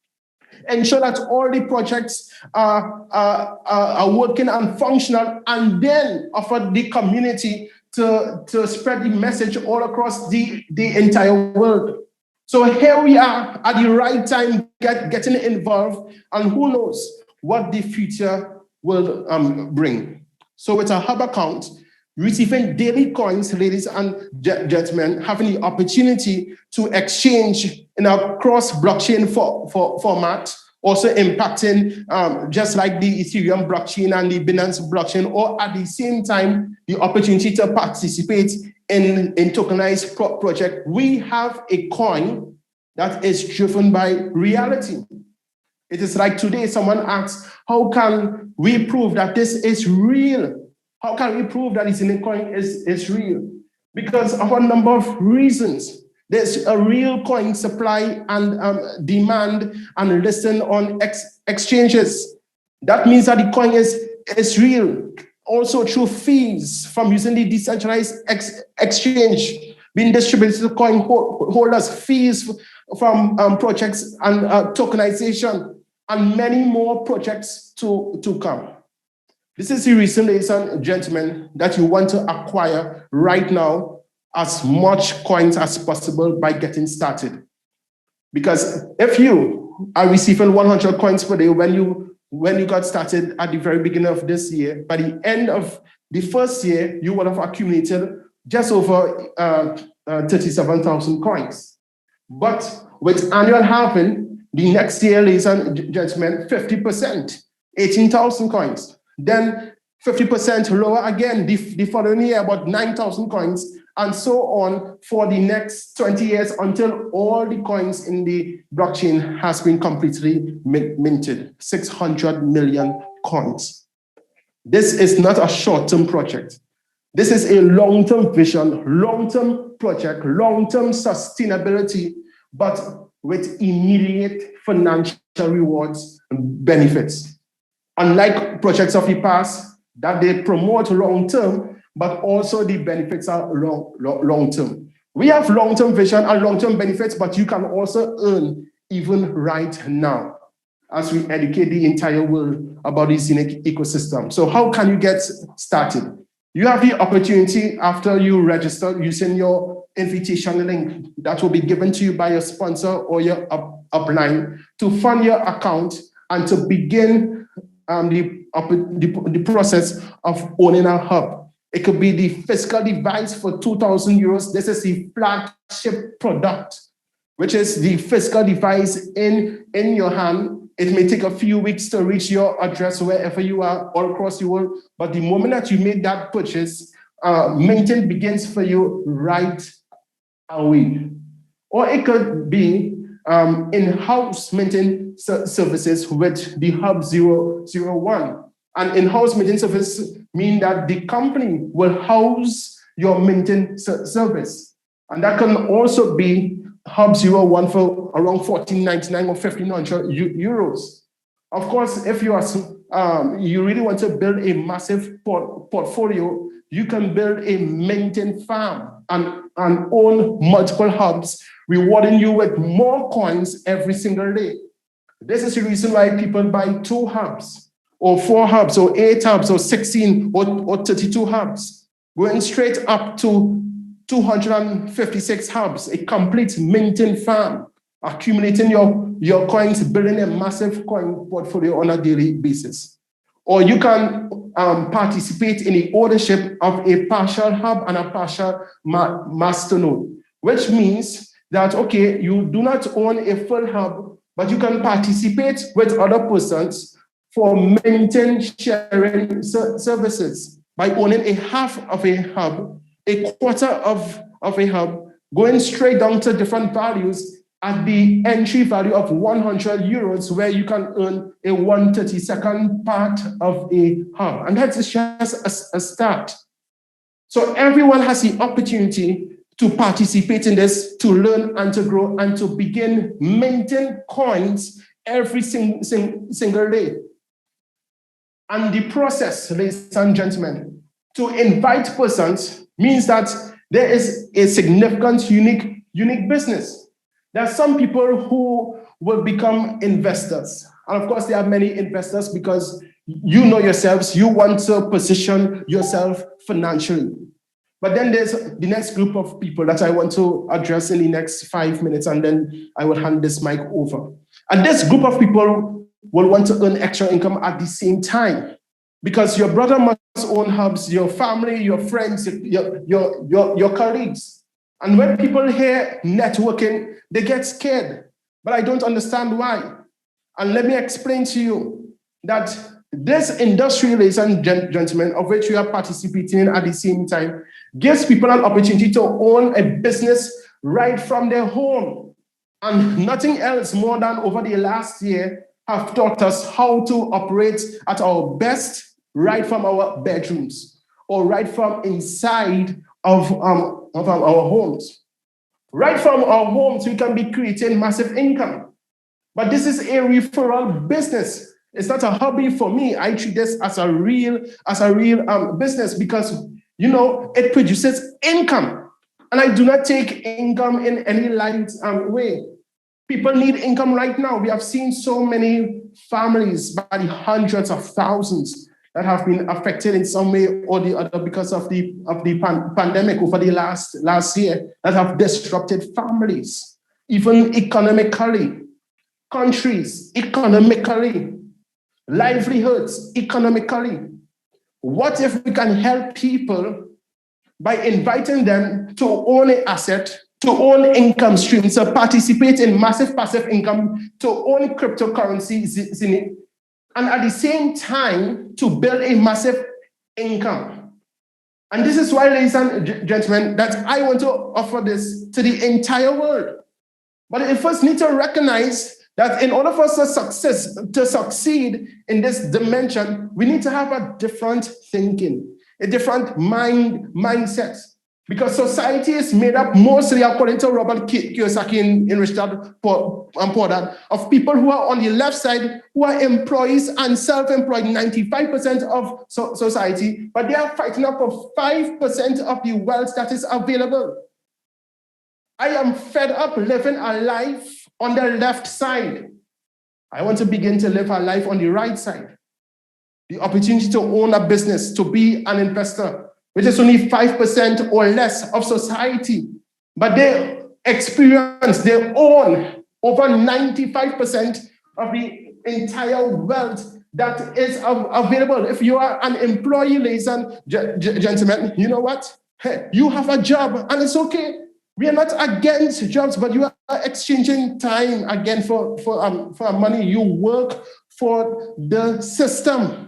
ensure that all the projects are working and functional, and then offer the community to spread the message all across the entire world. So here we are at the right time, getting involved, and who knows what the future will bring. So with a hub account, receiving daily coins, ladies and gentlemen, having the opportunity to exchange in a cross-blockchain format, also impacting just like the Ethereum blockchain and the Binance blockchain, or at the same time, the opportunity to participate in tokenized project. We have a coin that is driven by reality. It is like today, someone asks, how can we prove that this is real? How can we prove that it's in a coin is real? Because of a number of reasons. There's a real coin supply and demand and listing on exchanges. That means that the coin is real. Also through fees from using the decentralized exchange being distributed to coin holders, fees from projects and tokenization, and many more projects to come. This is the reason, ladies and gentlemen, that you want to acquire right now as much coins as possible by getting started. Because if you are receiving 100 coins per day when you got started at the very beginning of this year, by the end of the first year, you would have accumulated just over 37,000 coins. But with annual halving, the next year, ladies and gentlemen, 50%, 18,000 coins. Then 50% lower again, the following year, about 9,000 coins, and so on for the next 20 years until all the coins in the blockchain has been completely minted, 600 million coins. This is not a short-term project. This is a long-term vision, long-term project, long-term sustainability, but with immediate financial rewards and benefits. Unlike projects of the past that they promote long-term, but also the benefits are long-term. We have long-term vision and long-term benefits, but you can also earn even right now as we educate the entire world about the Zeniq ecosystem. So how can you get started? You have the opportunity after you register using your invitation link that will be given to you by your sponsor or your upline to fund your account and to begin the process of owning a hub. It could be the physical device for 2,000 euros. This is the flagship product, which is the physical device in your hand. It may take a few weeks to reach your address wherever you are all across the world. But the moment that you make that purchase, minting begins for you right away. Or it could be in-house minting services with the Hub 001. And in-house minting service mean that the company will house your minting service. And that can also be Hub 01 for around 1499 or 1500 euros. Of course, if you are you really want to build a massive portfolio, you can build a minting farm and own multiple hubs, rewarding you with more coins every single day. This is the reason why people buy 2 hubs, or 4 hubs, or 8 hubs, or 16 or 32 hubs, going straight up to 256 hubs, a complete minting farm, accumulating your coins, building a massive coin portfolio on a daily basis. or you can participate in the ownership of a partial hub and a partial masternode, which means that, okay, you do not own a full hub, but you can participate with other persons for maintain sharing services by owning a half of a hub, a quarter of a hub, going straight down to different values at the entry value of 100 euros, where you can earn a 1/32nd part of a hub. And that's just a start. So everyone has the opportunity to participate in this, to learn and to grow and to begin minting coins every single day. And the process, ladies and gentlemen, to invite persons means that there is a significant, unique business. There are some people who will become investors. And of course, there are many investors because you know yourselves, you want to position yourself financially. But then there's the next group of people that I want to address in the next 5 minutes, and then I will hand this mic over. And this group of people will want to earn extra income at the same time, because your brother must own hubs, your family, your friends, your colleagues. And when people hear networking, they get scared, but I don't understand why. And let me explain to you that this industry, ladies and gentlemen, of which we are participating in at the same time, gives people an opportunity to own a business right from their home. And nothing else more than over the last year have taught us how to operate at our best right from our bedrooms or right from inside of our homes. Right from our homes, we can be creating massive income. But this is a referral business. It's not a hobby for me. I treat this as a real business because, you know, it produces income. And I do not take income in any light way. People need income right now. We have seen so many families by the hundreds of thousands that have been affected in some way or the other because of the pandemic over the last year, that have disrupted families, even economically, countries, economically, livelihoods, economically. What if we can help people by inviting them to own an asset, to own income streams, to participate in massive passive income, to own cryptocurrency, Zeniq, and at the same time to build a massive income? And this is why, ladies and gentlemen, that I want to offer this to the entire world. But we first need to recognize that in order for us to succeed in this dimension, we need to have a different thinking, a different mindset. Because society is made up mostly, according to Robert Kiyosaki in Rich Dad Poor Dad, of people who are on the left side, who are employees and self-employed, 95% of society, but they are fighting up for 5% of the wealth that is available. I am fed up living a life on the left side. I want to begin to live a life on the right side. The opportunity to own a business, to be an investor, which is only 5% or less of society, but they own over 95% of the entire wealth that is available. If you are an employee, ladies and gentlemen, you know what? Hey, you have a job and it's okay. We are not against jobs, but you are exchanging time again for money. You work for the system.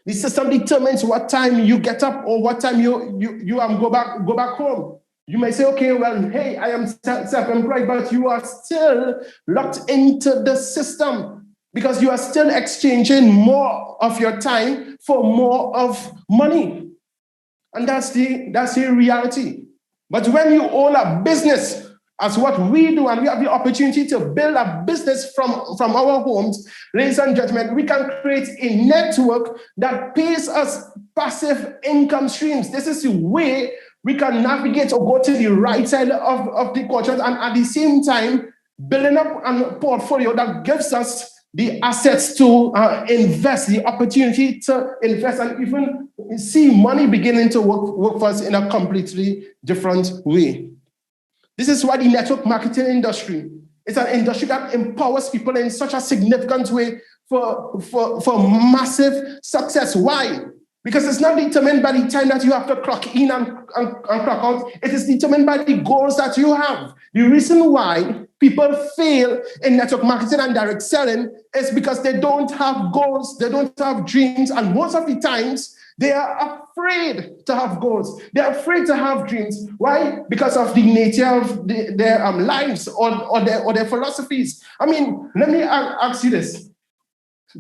The system determines what time you get up or what time you go back home. You may say, okay, well, hey, I am self-employed, but you are still locked into the system because you are still exchanging more of your time for more of money. And that's the reality. But when you own a business, as what we do, and we have the opportunity to build a business from our homes, ladies and gentlemen, we can create a network that pays us passive income streams. This is the way we can navigate or go to the right side of the quadrant, and at the same time, building up a portfolio that gives us the assets to invest, the opportunity to invest, and even see money beginning to work for us in a completely different way. This is why the network marketing industry It's an industry that empowers people in such a significant way for massive success. Why? Because it's not determined by the time that you have to clock in and clock out. It is determined by the goals that you have. The reason why people fail in network marketing and direct selling is because they don't have goals, they don't have dreams, and most of the times, they are afraid to have goals. They're afraid to have dreams. Why? Because of the nature of their lives or their philosophies. I mean, let me ask you this.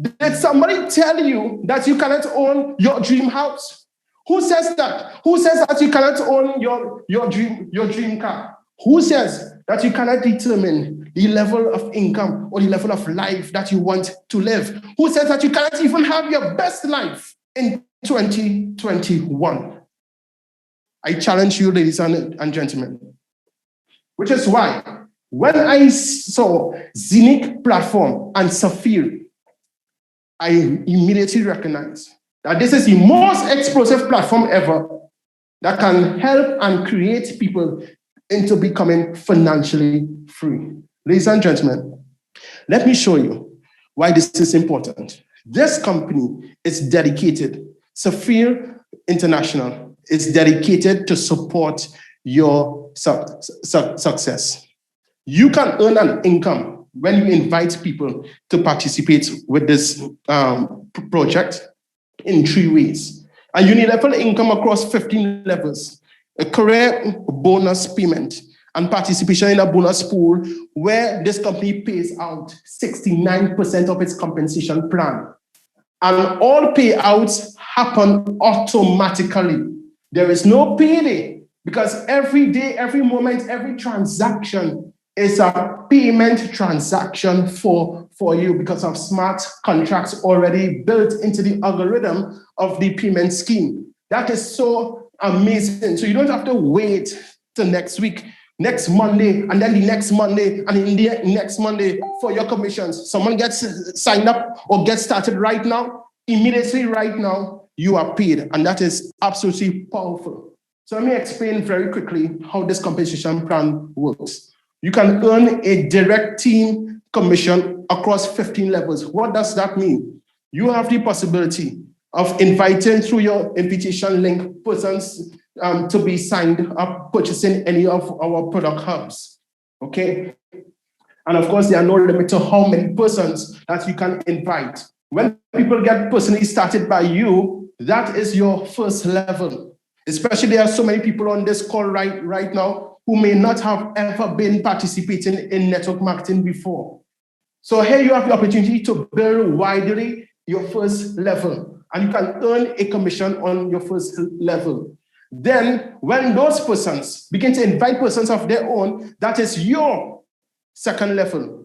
Did somebody tell you that you cannot own your dream house? Who says that? Who says that you cannot own your dream car? Who says that you cannot determine the level of income or the level of life that you want to live? Who says that you cannot even have your best life in 2021? I challenge you, ladies and gentlemen. Which is why when I saw Zeniq platform and Safir, I immediately recognized that this is the most explosive platform ever that can help and create people into becoming financially free. Ladies and gentlemen, let me show you why this is important. This company is dedicated, Safir International is dedicated to support your success. You can earn an income when you invite people to participate with this project in 3 ways. A uni-level income across 15 levels, a career bonus payment, and participation in a bonus pool where this company pays out 69% of its compensation plan. And all payouts happen automatically. There is no payday because every day, every moment, every transaction is a payment transaction for you because of smart contracts already built into the algorithm of the payment scheme. That is so amazing. So you don't have to wait till next week, next Monday, and then the next Monday, and in the next Monday for your commissions. Someone gets signed up or gets started right now, immediately right now, you are paid. And that is absolutely powerful. So let me explain very quickly how this compensation plan works. You can earn a direct team commission across 15 levels. What does that mean? You have the possibility of inviting through your invitation link persons to be signed up purchasing any of our product hubs, okay? And of course, there are no limit to how many persons that you can invite. When people get personally started by you, that is your first level. Especially there are so many people on this call right now who may not have ever been participating in network marketing before. So here you have the opportunity to build widely your first level, and you can earn a commission on your first level. Then when those persons begin to invite persons of their own, that is your second level.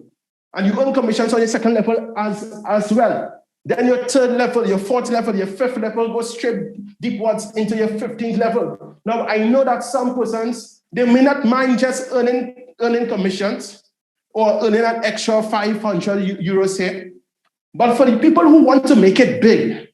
And you earn commissions on your second level as well. Then your third level, your fourth level, your fifth level goes straight deepwards into your 15th level. Now, I know that some persons, they may not mind just earning commissions or earning an extra 500 euros here. But for the people who want to make it big,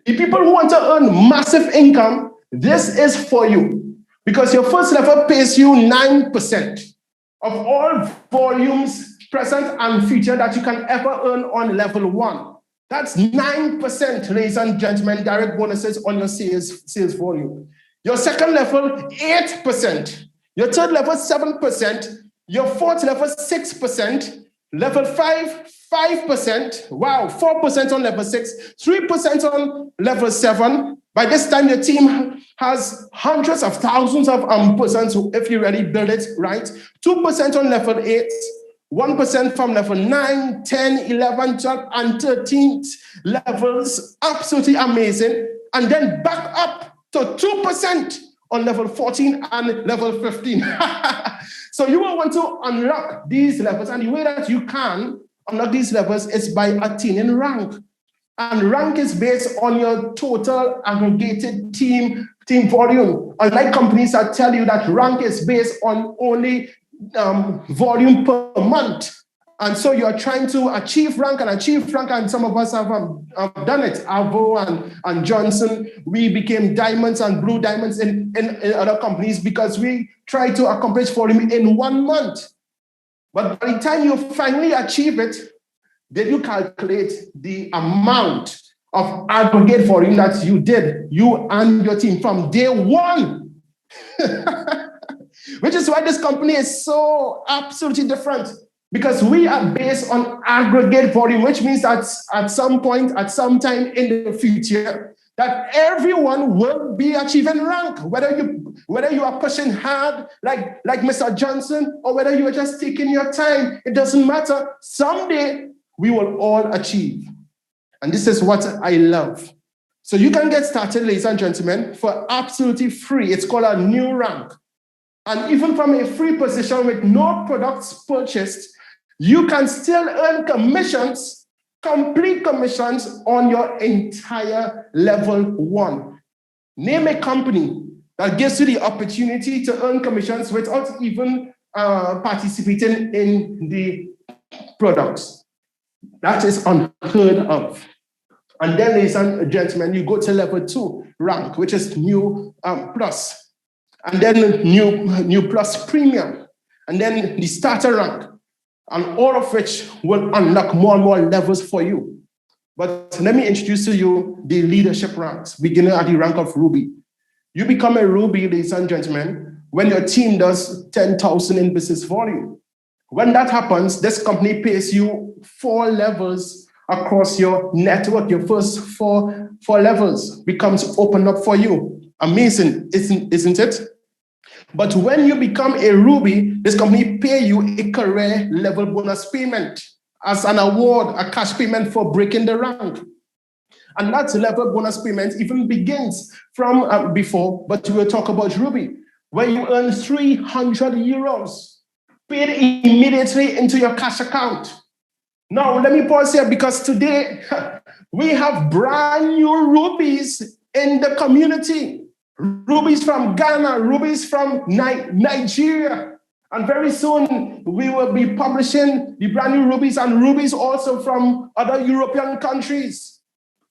the people who want to earn massive income, this is for you. Because your first level pays you 9% of all volumes present and future that you can ever earn on level 1. That's 9%, ladies and gentlemen, direct bonuses on your sales volume. Your second level, 8%. Your third level, 7%. Your fourth level, 6%. Level 5, 5%. Wow, 4% on level 6. 3% on level 7. By this time, your team has hundreds of thousands of persons if you really build it right. 2% on level 8. 1% from level 9, 10, 11, 12, and 13 levels. Absolutely amazing. And then back up to 2% on level 14 and level 15. So you will want to unlock these levels. And the way that you can unlock these levels is by attaining rank. And rank is based on your total aggregated team volume. Unlike companies that tell you that rank is based on only volume per month. And so you are trying to achieve rank, and some of us have done it. Avo and Johnson, we became diamonds and blue diamonds in other companies because we tried to accomplish volume in 1 month. But by the time you finally achieve it, then you calculate the amount of aggregate volume that you did, you and your team from day one. Which is why this company is so absolutely different. Because we are based on aggregate volume, which means that at some point, at some time in the future, that everyone will be achieving rank, whether you are pushing hard like Mr. Johnson, or whether you are just taking your time. It doesn't matter. Someday we will all achieve. And this is what I love. So you can get started, ladies and gentlemen, for absolutely free. It's called a new rank. And even from a free position with no products purchased, you can still earn commissions, complete commissions on your entire level 1. Name a company that gives you the opportunity to earn commissions without even participating in the products. That is unheard of. And then, ladies and gentlemen, you go to level 2 rank, which is new plus. And then new plus premium. And then the starter rank. And all of which will unlock more and more levels for you. But let me introduce to you the leadership ranks, beginning at the rank of Ruby. You become a Ruby, ladies and gentlemen, when your team does 10,000 in business volume. When that happens, this company pays you 4 levels across your network. Your first four levels becomes opened up for you. Amazing, isn't it? But when you become a Ruby, this company pay you a career level bonus payment as an award, a cash payment for breaking the rank. And that level bonus payment even begins from before, but we will talk about Ruby, where you earn 300 euros paid immediately into your cash account. Now, let me pause here because today we have brand new Rubies in the community. Rubies from Ghana, Rubies from Nigeria. And very soon we will be publishing the brand new Rubies and Rubies also from other European countries.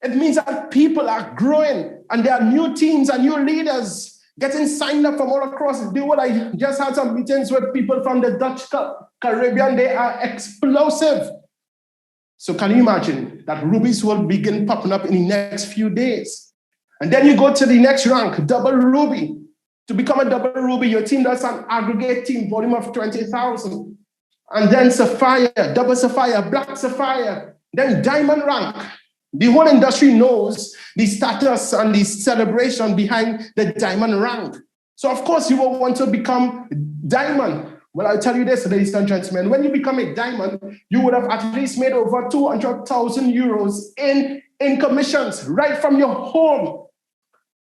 It means that people are growing and there are new teams and new leaders getting signed up from all across the world. I just had some meetings with people from the Dutch Caribbean. They are explosive. So can you imagine that Rubies will begin popping up in the next few days? And then you go to the next rank, double Ruby. To become a double Ruby, your team does an aggregate team volume of 20,000. And then Sapphire, double Sapphire, black Sapphire, then diamond rank. The whole industry knows the status and the celebration behind the diamond rank. So of course you will want to become diamond. Well, I'll tell you this, ladies and gentlemen, when you become a diamond, you would have at least made over 200,000 euros in commissions right from your home.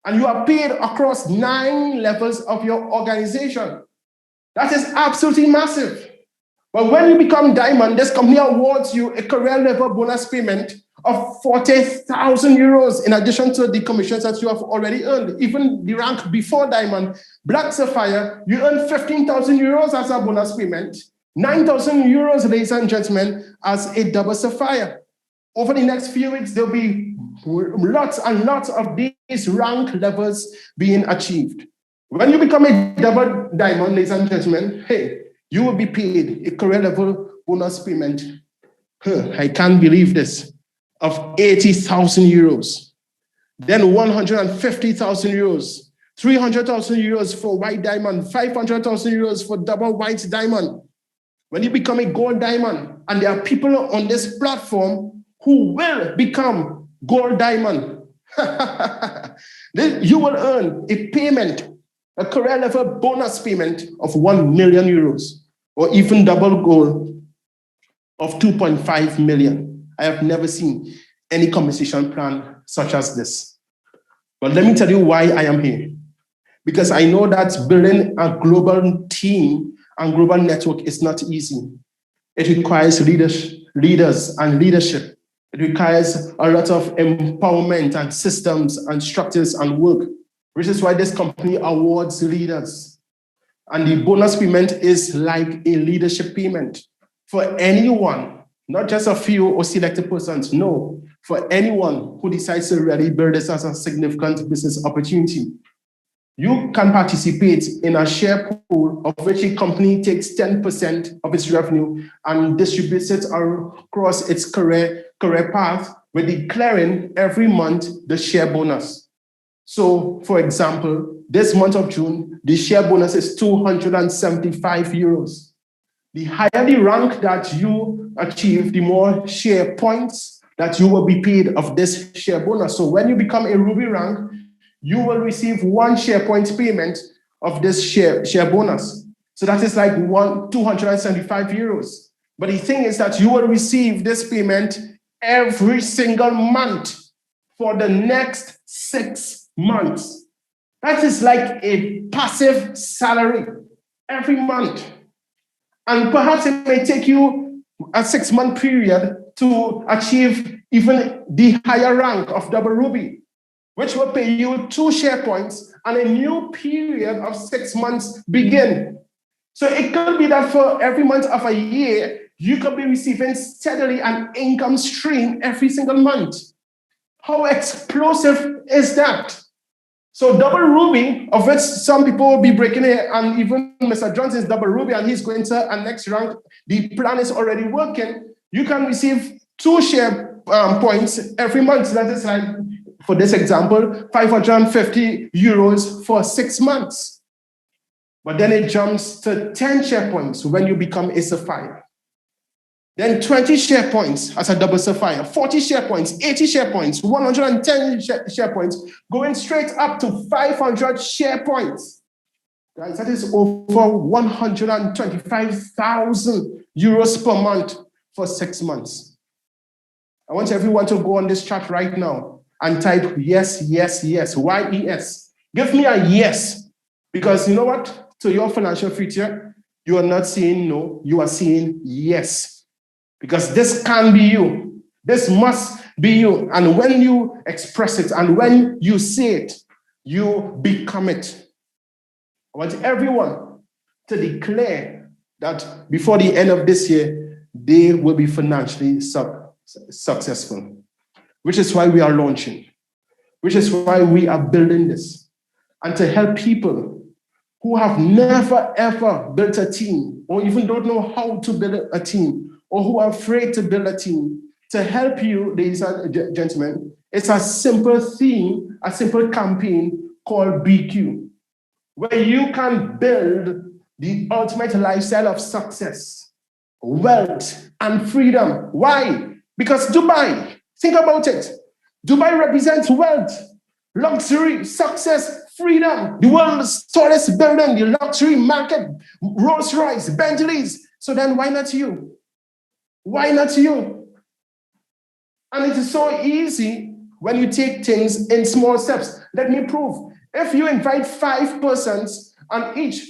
And you are paid across 9 levels of your organization. That is absolutely massive. But when you become diamond, this company awards you a career level bonus payment of 40,000 euros in addition to the commissions that you have already earned. Even the rank before diamond, black sapphire, you earn 15,000 euros as a bonus payment, 9,000 euros, ladies and gentlemen, as a double sapphire. Over the next few weeks, there'll be lots and lots of these rank levels being achieved. When you become a double diamond, ladies and gentlemen, hey, you will be paid a career level bonus payment. I can't believe this, of 80,000 euros. Then 150,000 euros, 300,000 euros for white diamond, 500,000 euros for double white diamond. When you become a gold diamond, and there are people on this platform who will become gold diamond, then you will earn a payment, a career level bonus payment of 1 million euros, or even double gold of 2.5 million. I have never seen any compensation plan such as this. But let me tell you why I am here. Because I know that building a global team and global network is not easy. It requires leaders and leadership. It requires a lot of empowerment and systems and structures and work, which is why this company awards leaders. And the bonus payment is like a leadership payment for anyone, not just a few or selected persons, no, for anyone who decides to really build this as a significant business opportunity. you can participate in a share pool of which a company takes 10% of its revenue and distributes it across its career path with declaring every month the share bonus. So, for example, this month of June, the share bonus is 275 euros. The higher the rank that you achieve, the more share points that you will be paid of this share bonus. So when you become a Ruby rank, you will receive 1 share point payment of this share bonus. So that is like 275 euros. But the thing is that you will receive this payment every single month for the next 6 months. That is like a passive salary every month. And perhaps it may take you a 6-month period to achieve even the higher rank of double Ruby, which will pay you 2 share points and a new period of 6 months begin. So it could be that for every month of a year, you could be receiving steadily an income stream every single month. How explosive is that? So double Ruby, of which some people will be breaking it, and even Mr. Johnson is double Ruby, and he's going to a next rank. The plan is already working. You can receive 2 share points every month. That is like, for this example, 550 euros for 6 months. But then it jumps to 10 share points when you become a Sapphire. Then 20 share points as a double Sapphire, 40 share points, 80 share points, 110 share points, going straight up to 500 share points. Guys, that is over 125,000 euros per month for 6 months. I want everyone to go on this chat right now and type yes, yes, yes, Y-E-S. Give me a yes, because you know what? To your financial future, you are not saying no, you are saying yes. Because this can be you. This must be you. And when you express it and when you say it, you become it. I want everyone to declare that before the end of this year, they will be financially successful. Which is why we are launching. Which is why we are building this. And to help people who have never, ever built a team, or even don't know how to build a team, or who are afraid to build a team, to help you, ladies and gentlemen, it's a simple theme, a simple campaign called BQ, where you can build the ultimate lifestyle of success, wealth, and freedom. Why? Because Dubai, think about it. Dubai represents wealth, luxury, success, freedom, the world's tallest building, the luxury market, Rolls Royce, Bentleys. So then why not you? Why not you? And it is so easy when you take things in small steps. Let me prove. If you invite 5 persons and each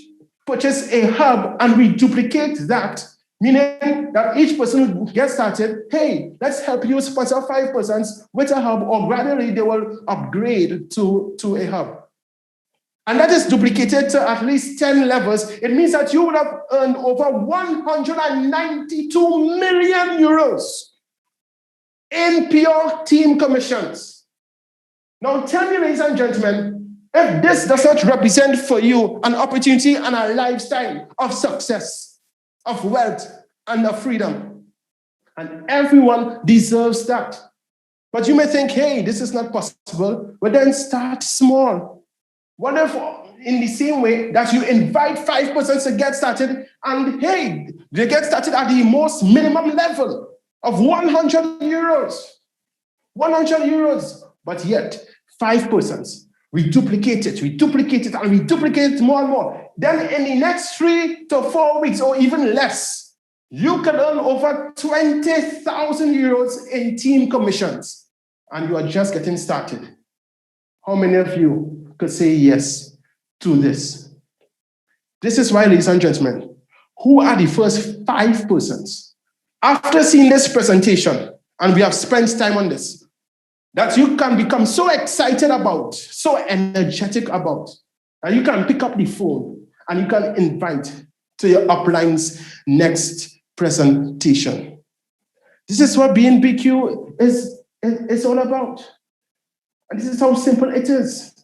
purchase a hub and we duplicate that, meaning that each person gets started, hey, let's help you sponsor 5 persons with a hub, or gradually they will upgrade to a hub. And that is duplicated to at least 10 levels. It means that you would have earned over 192 million euros in pure team commissions. Now tell me, ladies and gentlemen, if this does not represent for you an opportunity and a lifestyle of success, of wealth, and of freedom. And everyone deserves that. But you may think, hey, this is not possible. But then start small. What if, in the same way that you invite 5 persons to get started, and hey, they get started at the most minimum level of 100 euros. 100 euros. But yet, 5 persons, we duplicate it, and we duplicate it more and more. Then in the next 3 to 4 weeks, or even less, you can earn over 20,000 euros in team commissions. And you are just getting started. How many of you could say yes to this? This is why, ladies and gentlemen, who are the first 5 persons, after seeing this presentation, and we have spent time on this, that you can become so excited about, so energetic about, that you can pick up the phone and you can invite to your upline's next presentation. This is what being BQ is all about. And this is how simple it is.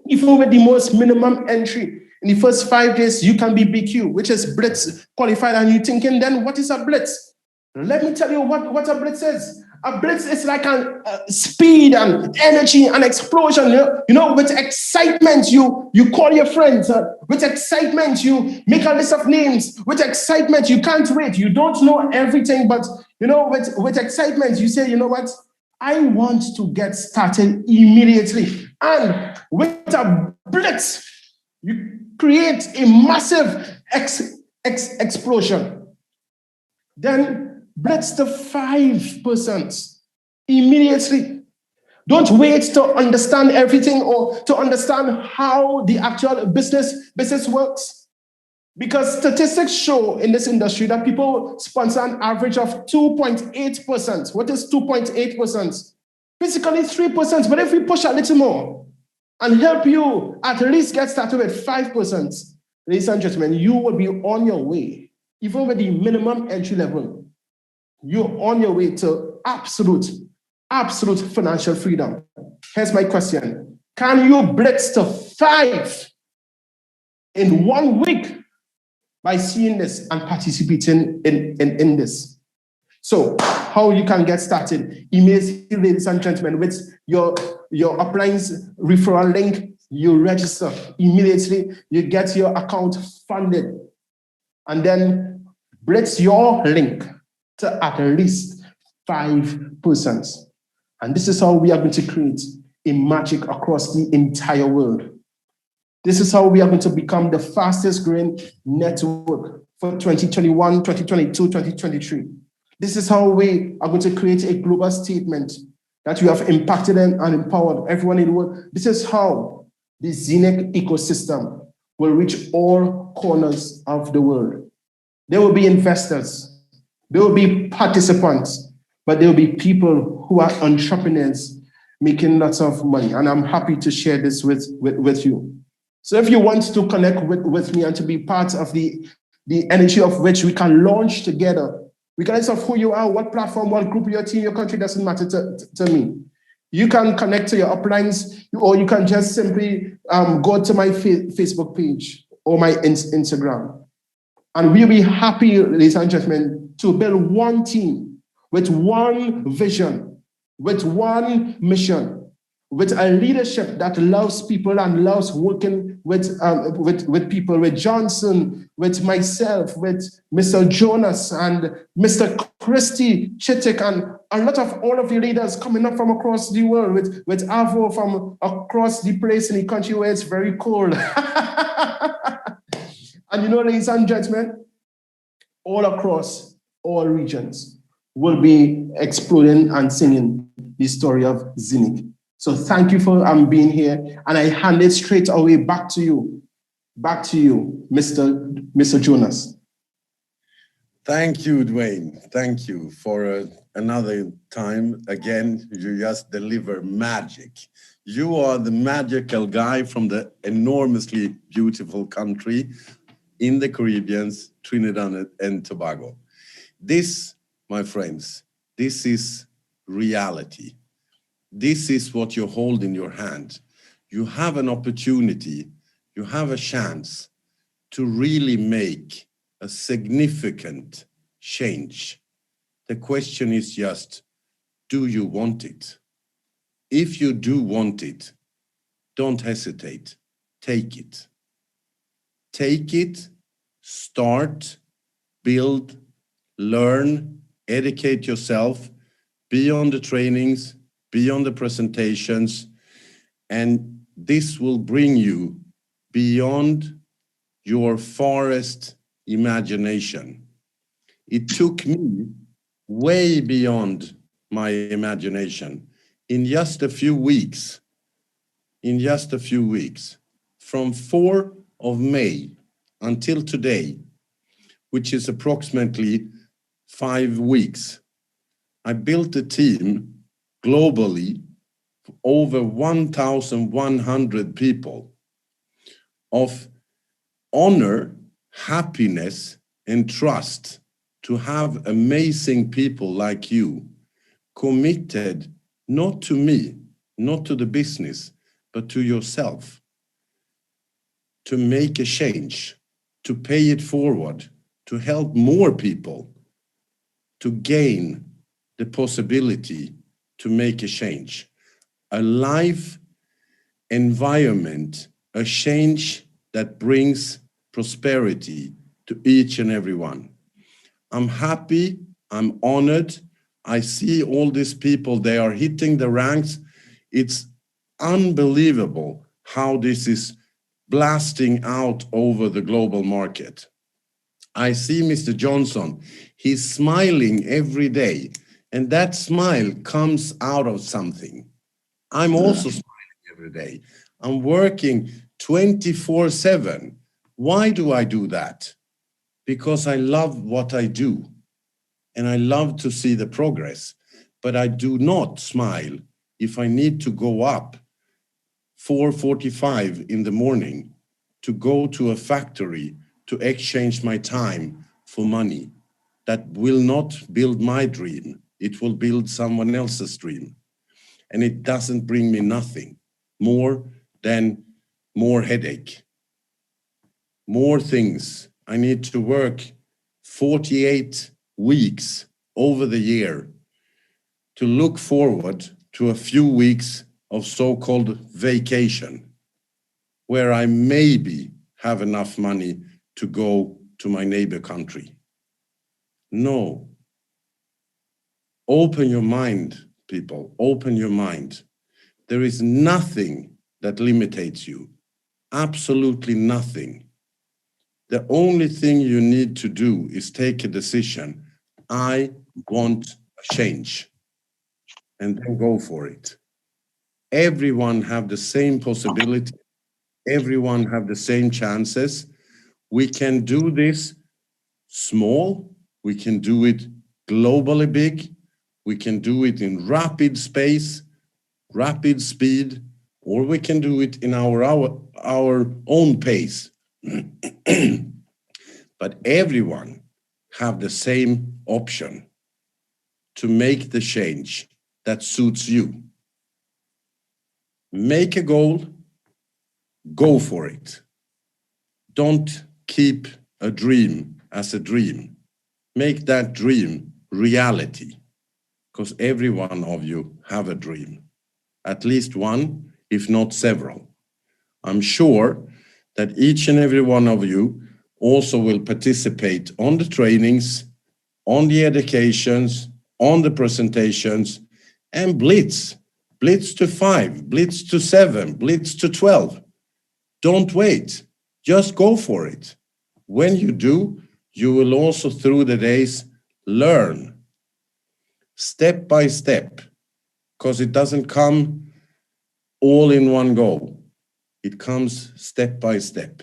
Even with the most minimum entry, in the first 5 days, you can be BQ, which is Blitz qualified, and you're thinking, then what is a Blitz? Let me tell you what a Blitz is. A Blitz is like a speed and energy and explosion. With excitement, you call your friends. With excitement, you make a list of names. With excitement, you can't wait. You don't know everything, but with excitement, you say, you know what? I want to get started immediately. And with a Blitz, you create a massive explosion. Then blitz the 5% immediately. Don't wait to understand everything or to understand how the actual business works. Because statistics show in this industry that people sponsor an average of 2.8%. What is 2.8%? Basically 3%. But if we push a little more and help you at least get started with 5%, ladies and gentlemen, you will be on your way, even with the minimum entry level. You're on your way to absolute financial freedom. Here's my question. Can you blitz to 5 in 1 week by seeing this and participating in this? So how you can get started? Immediately, ladies and gentlemen, with your upline's referral link, you register. Immediately, you get your account funded. And then blitz your link to at least 5%. And this is how we are going to create a magic across the entire world. This is how we are going to become the fastest growing network for 2021, 2022, 2023. This is how we are going to create a global statement that we have impacted and empowered everyone in the world. This is how the Zeniq ecosystem will reach all corners of the world. There will be investors. There will be participants, but there will be people who are entrepreneurs making lots of money. And I'm happy to share this with you. So if you want to connect with me and to be part of the energy of which we can launch together, regardless of who you are, what platform, what group, your team, your country, doesn't matter to me. You can connect to your uplines, or you can just simply go to my Facebook page or my Instagram. And we'll be happy, ladies and gentlemen, to build one team with one vision, with one mission, with a leadership that loves people and loves working with people, with Johnson, with myself, with Mr. Jonas and Mr. Christy Chitik, and a lot of all of the leaders coming up from across the world, with Avo from across the place in the country where it's very cold. And ladies and gentlemen, all across all regions will be exploding and singing the story of Zeniq. So thank you for being here, and I hand it straight away back to you, Mr. Jonas. Thank you, Duane. Thank you for another time. Again, you just deliver magic. You are the magical guy from the enormously beautiful country in the Caribbean, Trinidad and Tobago. This, my friends, this is reality. This is what you hold in your hand. You have an opportunity, you have a chance to really make a significant change. The question is just, do you want it? If you do want it, don't hesitate, take it. Take it, start, build, learn, educate yourself, be on the trainings, be on the presentations, and this will bring you beyond your farthest imagination. It took me way beyond my imagination. In just a few weeks, from 4th of May until today, which is approximately 5 weeks, I built a team globally of over 1,100 people of honor, happiness, and trust to have amazing people like you committed not to me, not to the business, but to yourself, to make a change, to pay it forward, to help more people, to gain the possibility to make a change. A life environment, a change that brings prosperity to each and every one. I'm happy, I'm honored. I see all these people, they are hitting the ranks. It's unbelievable how this is blasting out over the global market. I see Mr. Johnson, he's smiling every day, and that smile comes out of something. I'm also smiling every day. I'm working 24/7. Why do I do that? Because I love what I do, and I love to see the progress. But I do not smile if I need to go up 4:45 in the morning to go to a factory to exchange my time for money. That will not build my dream. It will build someone else's dream. And it doesn't bring me nothing more than more headache, more things. I need to work 48 weeks over the year to look forward to a few weeks of so-called vacation, where I maybe have enough money to go to my neighbor country. No. Open your mind, people, open your mind. There is nothing that limitates you, absolutely nothing. The only thing you need to do is take a decision. I want a change, and then go for it. Everyone have the same possibility. Everyone have the same chances. We can do this small. We can do it globally big. We can do it in rapid space, rapid speed, or we can do it in our own pace. But everyone have the same option to make the change that suits you. Make a goal, go for it. Don't keep a dream as a dream. Make that dream reality, because every one of you have a dream. At least one, if not several. I'm sure that each and every one of you also will participate on the trainings, on the educations, on the presentations, and blitz to 5, blitz to 7, blitz to 12. Don't wait, just go for it. When you do, you will also through the days learn step by step, because it doesn't come all in one go. It comes step by step.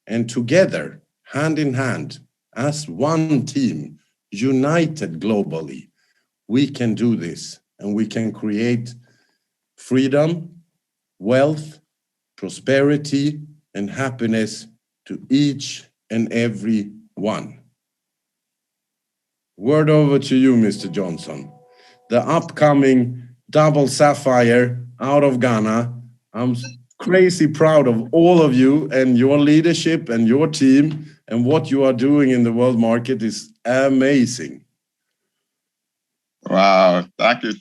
And together, hand in hand, as one team, united globally, we can do this, and we can create freedom, wealth, prosperity, and happiness to each and every one. Word over to you, Mr. Johnson. The upcoming double sapphire out of Ghana. I'm crazy proud of all of you and your leadership and your team, and what you are doing in the world market is amazing. Wow, thank you,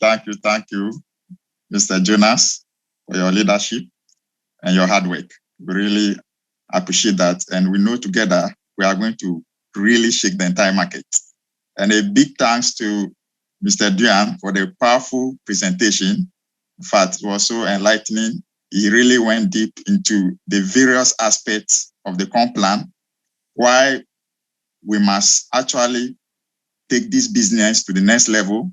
Mr. Jonas, for your leadership and your hard work. We really appreciate that. And we know together we are going to really shake the entire market. And a big thanks to Mr. Duane for the powerful presentation. In fact, it was so enlightening. He really went deep into the various aspects of the comp plan, why we must actually take this business to the next level,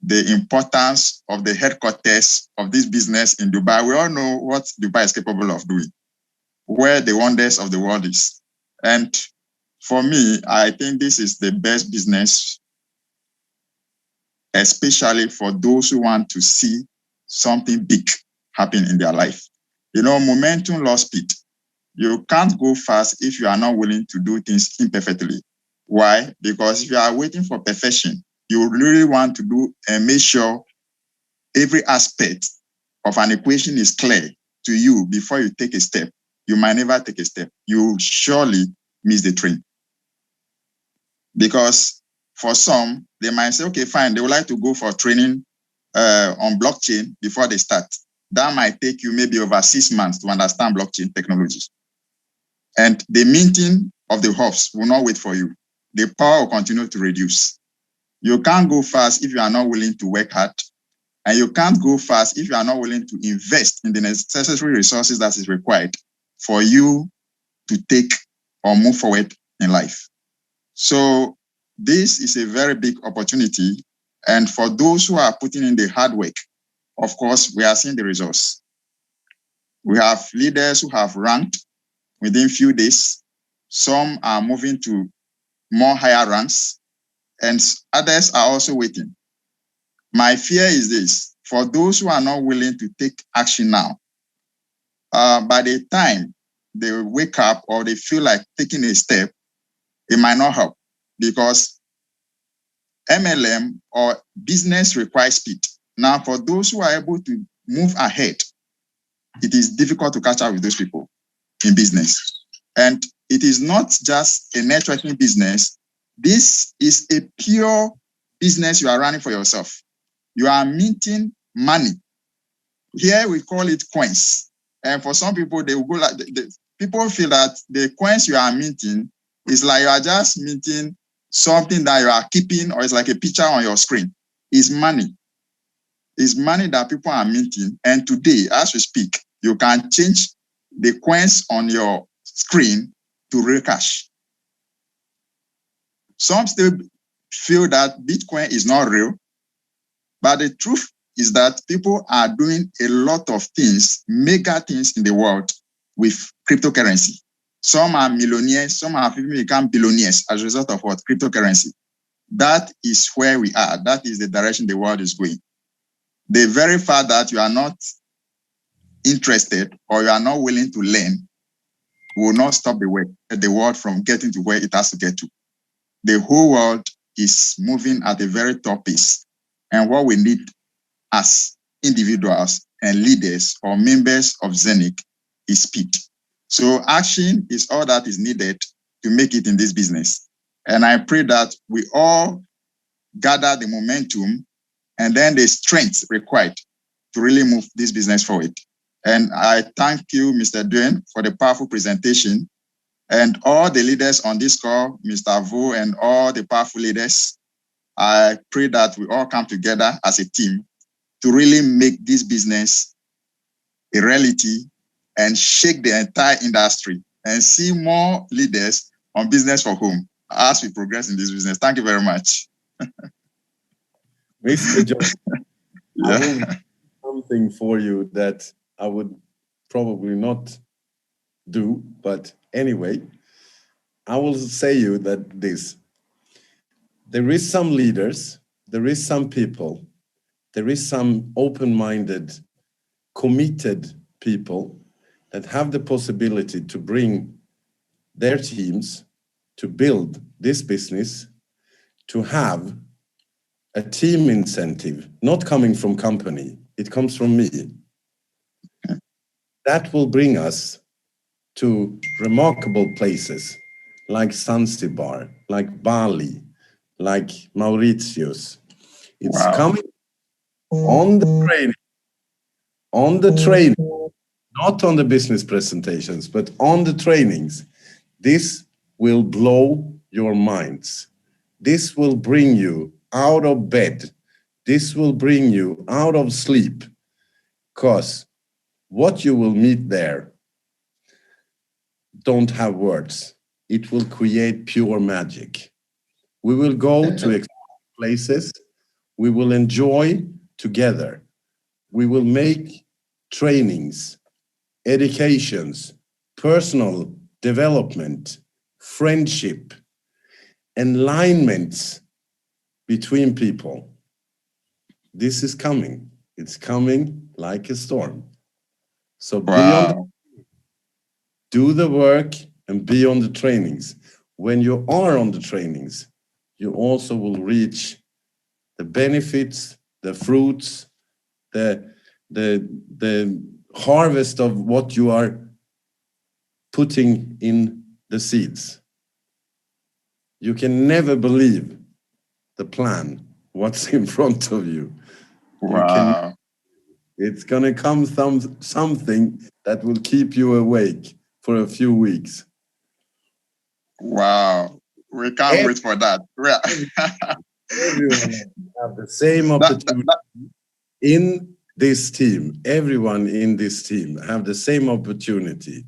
the importance of the headquarters of this business in Dubai. We all know what Dubai is capable of doing, where the wonders of the world is. And for me, I think this is the best business, especially for those who want to see something big happen in their life. You know, momentum loves speed. You can't go fast if you are not willing to do things imperfectly. Why? Because if you are waiting for perfection, you really want to do and make sure every aspect of an equation is clear to you before you take a step. you might never take a step. You surely miss the train. Because for some, they might say, okay, fine, they would like to go for training on blockchain before they start. That might take you maybe over 6 months to understand blockchain technology. And the minting of the hops will not wait for you. The power will continue to reduce. You can't go fast if you are not willing to work hard. And you can't go fast if you are not willing to invest in the necessary resources that is required for you to take or move forward in life. So this is a very big opportunity. And for those who are putting in the hard work, of course, we are seeing the results. We have leaders who have ranked within few days. Some are moving to more higher ranks, and others are also waiting. My fear is this: for those who are not willing to take action now, by the time they wake up or they feel like taking a step, it might not help, because MLM or business requires speed. Now, for those who are able to move ahead, it is difficult to catch up with those people in business. And it is not just a networking business. This is a pure business you are running for yourself. You are minting money. Here we call it coins. And for some people, they will go like, people feel that the coins you are minting is like you are just minting something that you are keeping, or it's like a picture on your screen. It's money. It's money that people are minting. And today, as we speak, you can change the coins on your screen to real cash. Some still feel that Bitcoin is not real, but the truth is that people are doing a lot of things, mega things in the world with cryptocurrency. Some are millionaires, some have even become billionaires as a result of what? Cryptocurrency. That is where we are. That is the direction the world is going. The very fact that you are not interested or you are not willing to learn will not stop the world from getting to where it has to get to. The whole world is moving at a very top pace. And what we need as individuals and leaders or members of Zeniq is speed. So action is all that is needed to make it in this business. And I pray that we all gather the momentum and then the strength required to really move this business forward. And I thank you, Mr. Duane, for the powerful presentation, and all the leaders on this call, Mr. Vo and all the powerful leaders. I pray that we all come together as a team to really make this business a reality and shake the entire industry and see more leaders on Business for Home as we progress in this business. Thank you very much. Mr. John, Yeah. I will do something for you that I would probably not do, but anyway, I will say you that there is some leaders, there is some people, there is some open-minded, committed people that have the possibility to bring their teams to build this business, to have a team incentive, not coming from company, it comes from me. That will bring us to remarkable places like Zanzibar, like Bali, like Mauritius. It's coming on the training, not on the business presentations, but on the trainings. This will blow your minds. This will bring you out of bed. This will bring you out of sleep, because what you will meet there don't have words. It will create pure magic. We will go to places. We will enjoy together. We will make trainings, educations, personal development, friendship, alignments between people. This is coming. It's coming like a storm. So do the work and be on the trainings. When you are on the trainings, you also will reach the benefits, the fruits, the harvest of what you are putting in the seeds. You can never believe the plan, what's in front of you. Wow. It's going to come something that will keep you awake for a few weeks. Wow. We can't wait for that. Everyone have the same opportunity in this team. Everyone in this team have the same opportunity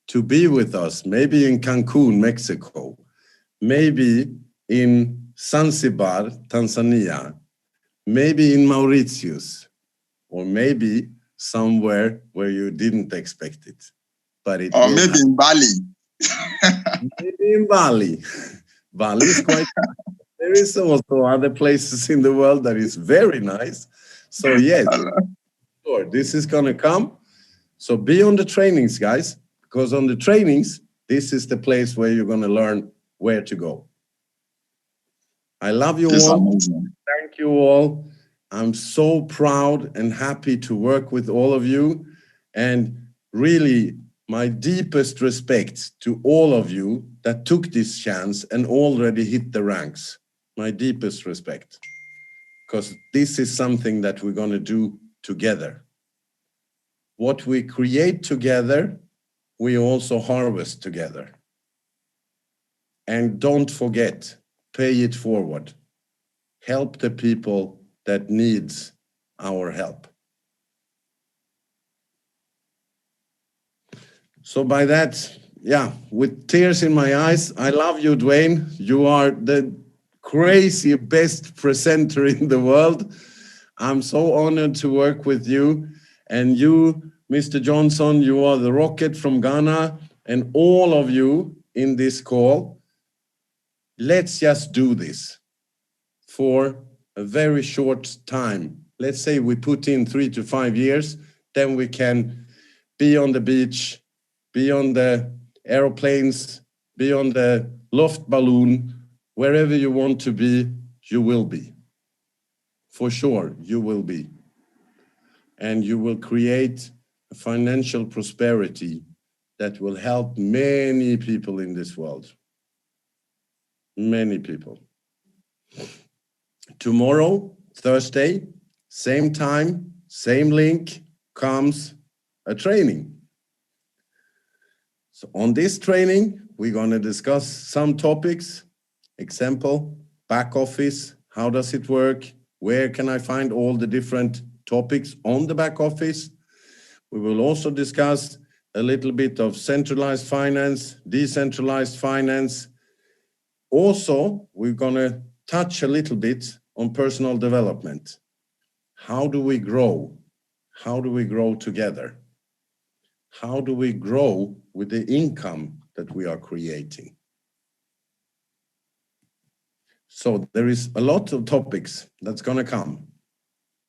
to be with us, maybe in Cancun, Mexico, maybe in Zanzibar, Tanzania, maybe in Mauritius, or maybe somewhere where you didn't expect it. But it or maybe in Bali. Maybe in Bali. Bali is quite nice. There is also other places in the world that is very nice. So yes, sure, this is going to come. So be on the trainings, guys, because on the trainings, this is the place where you're going to learn where to go. I love you all. Amazing. Thank you all. I'm so proud and happy to work with all of you. And really, my deepest respect to all of you that took this chance and already hit the ranks. My deepest respect. Because this is something that we're going to do together. What we create together, we also harvest together. And don't forget, pay it forward. Help the people that needs our help. So by that, yeah, with tears in my eyes, I love you, Duane. You are the crazy best presenter in the world. I'm so honored to work with you. And you, Mr. Johnson, you are the rocket from Ghana, and all of you in this call. Let's just do this for a very short time. Let's say we put in 3 to 5 years, then we can be on the beach, be on the aeroplanes, be on the loft balloon, wherever you want to be, you will be. For sure, you will be. And you will create a financial prosperity that will help many people in this world. Many people. Tomorrow, Thursday, same time, same link, comes a training. So on this training, we're going to discuss some topics. Example, back office, how does it work? Where can I find all the different topics on the back office? We will also discuss a little bit of centralized finance, decentralized finance. Also, we're going to touch a little bit on personal development. How do we grow? How do we grow together? How do we grow with the income that we are creating? So there is a lot of topics that's going to come.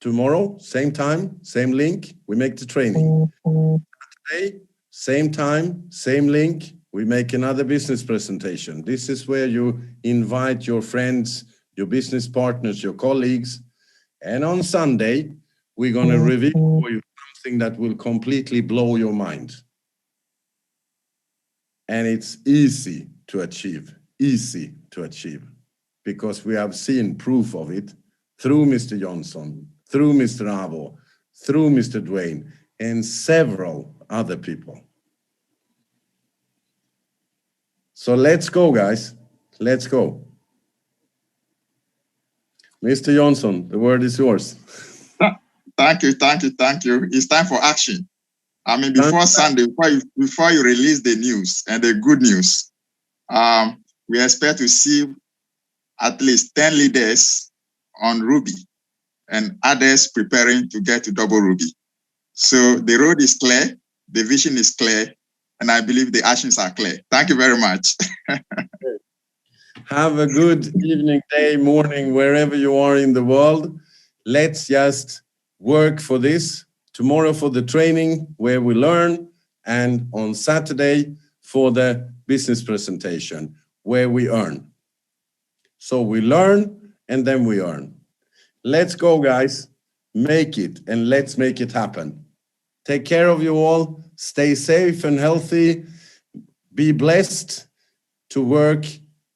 Tomorrow, same time, same link, we make the training. Today, same time, same link, we make another business presentation. This is where you invite your friends, your business partners, your colleagues. And on Sunday, we're going to reveal for you something that will completely blow your mind. And it's easy to achieve, because we have seen proof of it through Mr. Johnson, through Mr. Avo, through Mr. Duane, and several other people. So let's go, guys. Let's go. Mr. Johnson, the word is yours. Thank you. It's time for action. I mean, before Sunday, before you release the news and the good news, we expect to see at least 10 leaders on Ruby and others preparing to get to double Ruby. So the road is clear, the vision is clear, and I believe the actions are clear. Thank you very much. Have a good evening, day, morning, wherever you are in the world. Let's just work for this. Tomorrow for the training where we learn, and on Saturday for the business presentation where we earn. So we learn and then we earn. Let's go, guys. Make it, and let's make it happen. Take care of you all. Stay safe and healthy. be blessed to work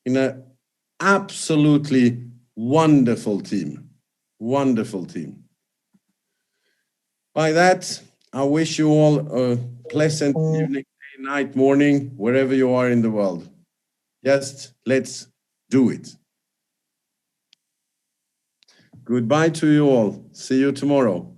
in an absolutely wonderful team. Wonderful team. By that, I wish you all a pleasant evening, day, night, morning, wherever you are in the world. Just let's do it. Goodbye to you all. See you tomorrow.